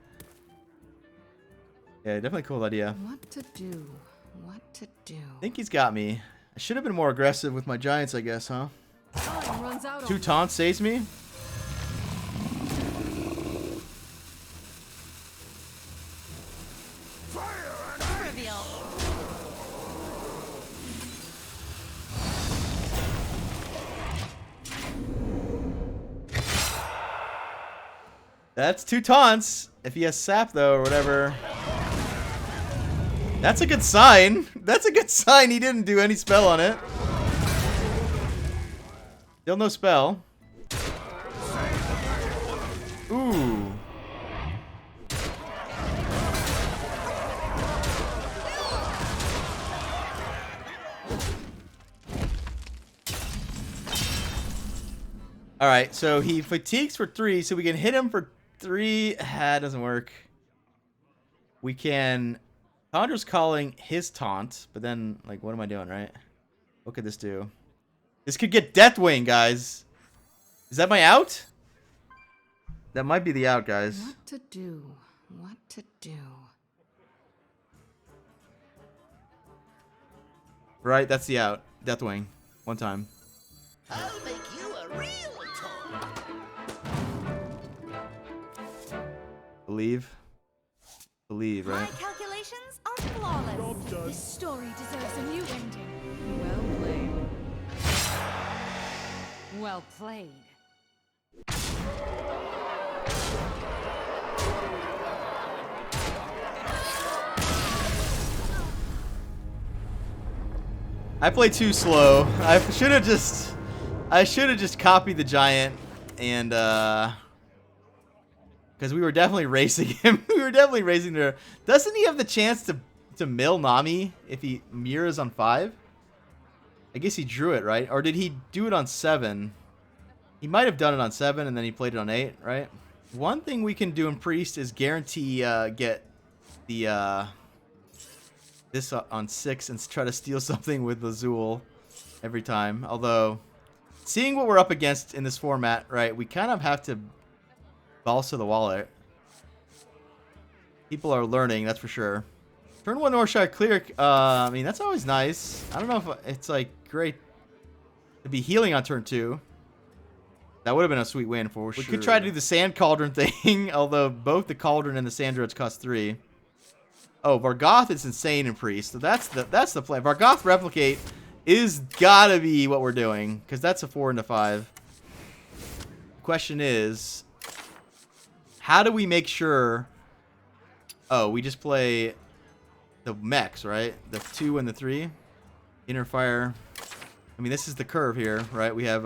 Yeah, definitely cool idea. What to do? What to do? I think he's got me. I should have been more aggressive with my giants, I guess, huh? Time runs out 2 on taunts saves me. Trivial. That's 2 taunts. If he has sap, though, or whatever. That's a good sign. That's a good sign he didn't do any spell on it. Still no spell. Ooh. Alright, so he fatigues for 3, so we can hit him for 3. Ah, it doesn't work. We can... Conjur's calling his taunt, but then, like, what am I doing, right? What could this do? This could get Deathwing, guys. Is that my out? That might be the out, guys. what to do? What to do? Right, that's the out. Deathwing. One time. I'll make you a real toy. Believe. Believe, My right? calculations are flawless. This story deserves a new ending. Well played. Well played. I played too slow. I should have just copied the giant and because we were definitely racing him. We were definitely racing there. Doesn't he have the chance to mill Nami if he mirrors on 5? I guess he drew it, right? Or did he do it on 7? He might have done it on 7 and then he played it on 8, right? One thing we can do in Priest is guarantee get the this on 6 and try to steal something with Azul every time. Although, seeing what we're up against in this format, right, we kind of have to balls to the wallet. People are learning, that's for sure. Turn 1 Northshire Cleric, I mean, that's always nice. I don't know if it's, like, great to be healing on turn 2. That would have been a sweet win for sure. We could try to do the Sand Cauldron thing, although both the Cauldron and the Sand Druids cost 3. Oh, Vargoth is insane in Priest, so that's the plan. Vargoth Replicate is gotta be what we're doing, because that's a 4 into 5. Question is, how do we make sure... Oh, we just play the mechs, right? The 2 and the 3. Inner Fire. I mean, this is the curve here, right? We have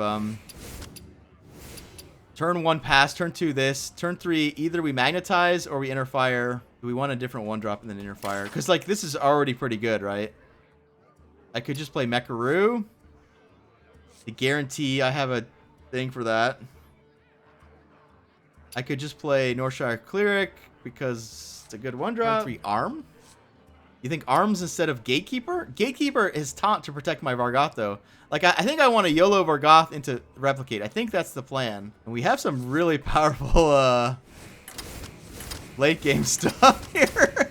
turn 1 pass, turn 2 this, turn 3 either we magnetize or we Inner Fire. Do we want a different 1-drop than Inner Fire? Because, like, this is already pretty good, right? I could just play Mecharoo. To guarantee I have a thing for that. I could just play Northshire Cleric because it's a good 1-drop. Turn 3 Arm? You think Arms instead of Gatekeeper? Gatekeeper is taunt to protect my Vargoth, though. Like, I think I want to YOLO Vargoth into Replicate. I think that's the plan. And we have some really powerful, late game stuff here.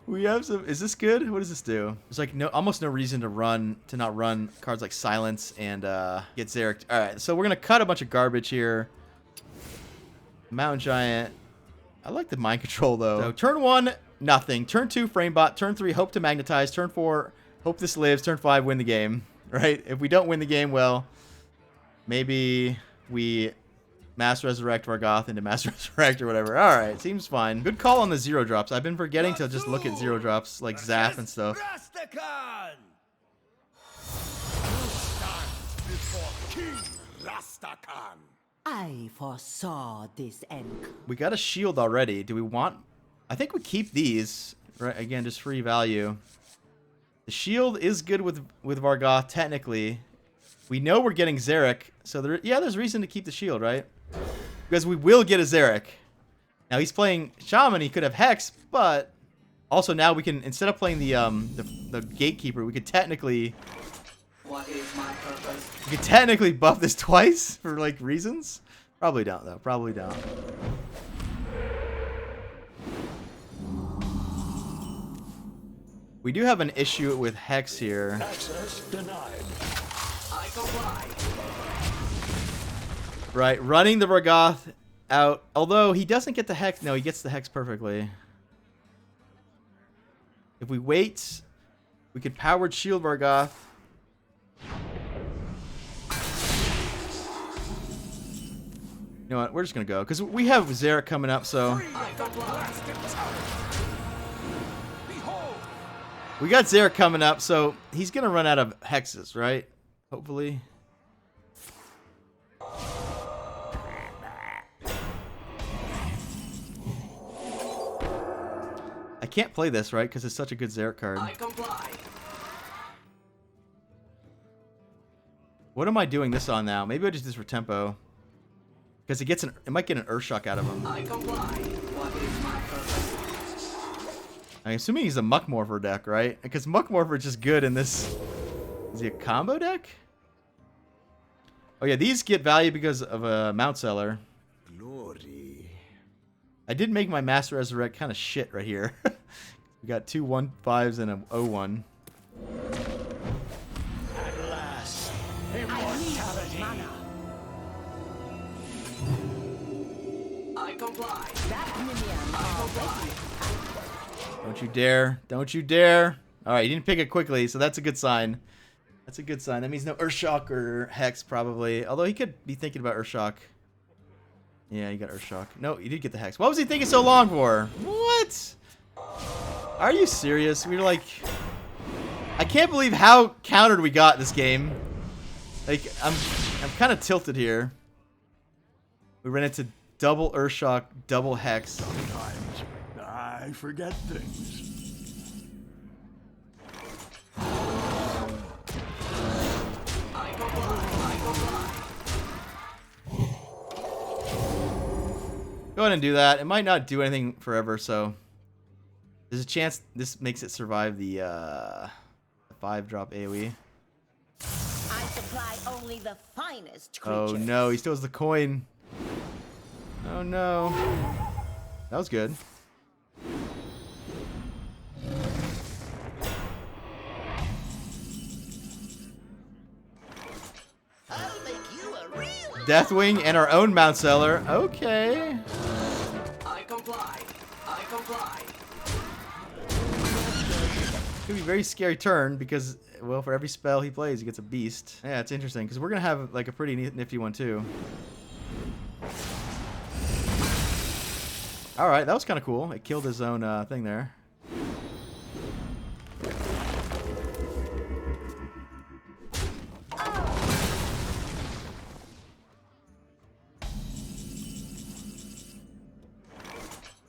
We have some... Is this good? What does this do? There's, like, almost no reason to not run cards like Silence and, get Xeric. Alright, so we're gonna cut a bunch of garbage here. Mountain Giant. I like the Mind Control, though. So, turn 1... Nothing. Turn 2, Framebot. Turn 3, hope to magnetize. Turn 4, hope this lives. Turn 5, win the game. Right? If we don't win the game, well, maybe we Mass Resurrect Vargoth into Mass Resurrect or whatever. Alright, seems fine. Good call on the 0-drops. I've been forgetting to just look at 0-drops like Zap and stuff. I foresaw this end. We got a shield already. Do we want... I think we keep these, right? Again, just free value. The shield is good with Vargoth, technically. We know we're getting Xeric, so there's reason to keep the shield, right? Because we will get a Xeric. Now, he's playing Shaman, he could have Hex, but also now we can, instead of playing the Gatekeeper, we could technically... What is my purpose? We could technically buff this twice for, like, reasons. Probably don't, though. Probably don't. We do have an issue with Hex here. Access denied. I comply. Right, running the Vargoth out. Although he doesn't get the Hex. No, he gets the Hex perfectly. If we wait, we could powered shield Vargoth. You know what? We're just going to go. Because we have Xeric coming up, so... We got Xeric coming up, so he's going to run out of hexes, right? Hopefully. I can't play this, right? Because it's such a good Xeric card. I comply. What am I doing this on now? Maybe I just do this for tempo. Because it might get an Earthshock out of him. I comply. What is my purpose? I'm assuming he's a Muckmorpher deck, right? Because Muckmorpher is just good in this... Is he a combo deck? Oh yeah, these get value because of a Mount Seller. Glory. I did make my Master Resurrect kind of shit right here. We got 2 1/5s and a 0-1. At last, immortality. I comply. That minion already. Don't you dare. Don't you dare. Alright, you didn't pick it quickly, so that's a good sign. That's a good sign. That means no Earthshock or Hex, probably. Although he could be thinking about Earthshock. Yeah, you got Earthshock. No, he did get the Hex. What was he thinking so long for? What? Are you serious? We were like... I can't believe how countered we got this game. Like, I'm kind of tilted here. We ran into double Earthshock, double Hex. Sometimes I forget things. Go ahead and do that. It might not do anything forever, so there's a chance this makes it survive the 5-drop AoE. I supply only the finest Oh creatures. no, he still has the coin. Oh no. That was good. Deathwing and our own Mount Seller. Okay. I comply. I comply. Could be a very scary turn because, well, for every spell he plays, he gets a beast. Yeah, it's interesting because we're gonna have like a pretty nifty one too. All right, that was kind of cool. It killed his own thing there.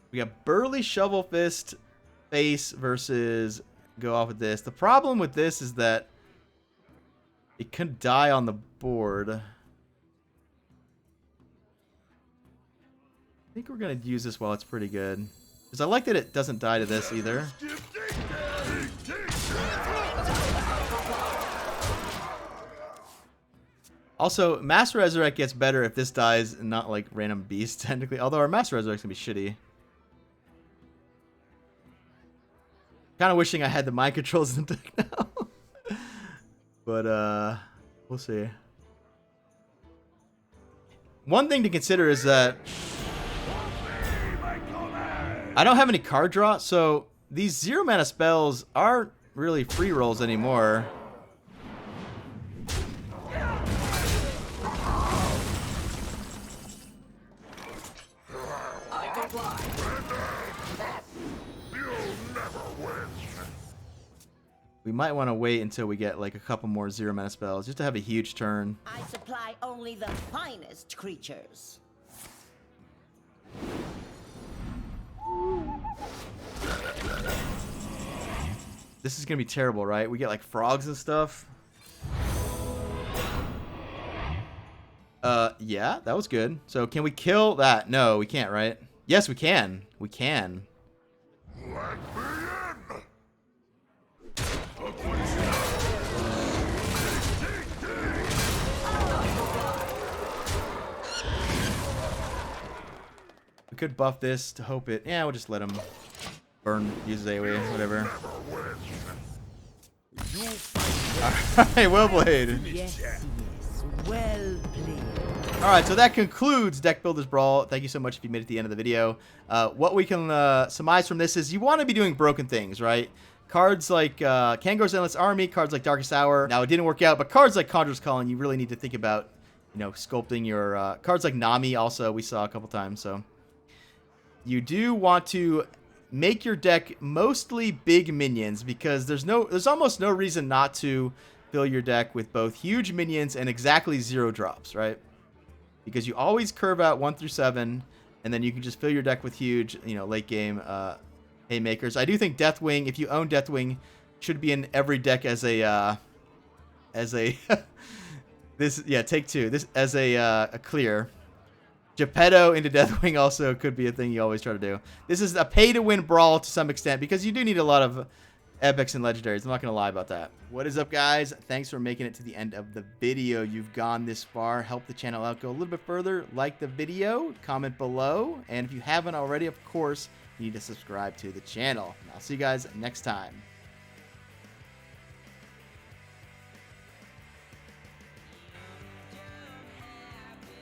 We got Burly Shovel Fist face versus go off with this. The problem with this is that it could die on the board. I think we're going to use this while it's pretty good. Because I like that it doesn't die to this either. Also, Mass Resurrect gets better if this dies and not like random beast, technically. Although our Mass Resurrect's going to be shitty. Kind of wishing I had the mind controls in the deck now. But, we'll see. One thing to consider is that I don't have any card draw, so these 0 mana spells aren't really free rolls anymore. I comply. We might want to wait until we get like a couple more 0 mana spells just to have a huge turn. I supply only the finest creatures. This is gonna be terrible, right? We get like frogs and stuff. Yeah, that was good. So can we kill that? No, we can't, right? Yes, we can. We can. We could buff this to hope it. Yeah, we'll just let him burn, use his AoE, whatever. Alright, well played. Yes, well played. Alright, so that concludes Deck Builders Brawl. Thank you so much if you made it to the end of the video. What we can surmise from this is you want to be doing broken things, right? Cards like Kangor's Endless Army, cards like Darkest Hour. Now, it didn't work out, but cards like Conjurer's Calling, you really need to think about, you know, sculpting your... cards like Nami also we saw a couple times, so... You do want to make your deck mostly big minions because there's almost no reason not to fill your deck with both huge minions and exactly 0 drops, right? Because you always curve out 1 through 7, and then you can just fill your deck with huge, you know, late game haymakers. I do think Deathwing, if you own Deathwing, should be in every deck as a this, yeah, take 2. This as a clear. Geppetto into Deathwing also could be a thing you always try to do. This is a pay-to-win brawl to some extent because you do need a lot of epics and legendaries. I'm not going to lie about that. What is up, guys? Thanks for making it to the end of the video. You've gone this far. Help the channel out. Go a little bit further. Like the video. Comment below. And if you haven't already, of course, you need to subscribe to the channel. I'll see you guys next time.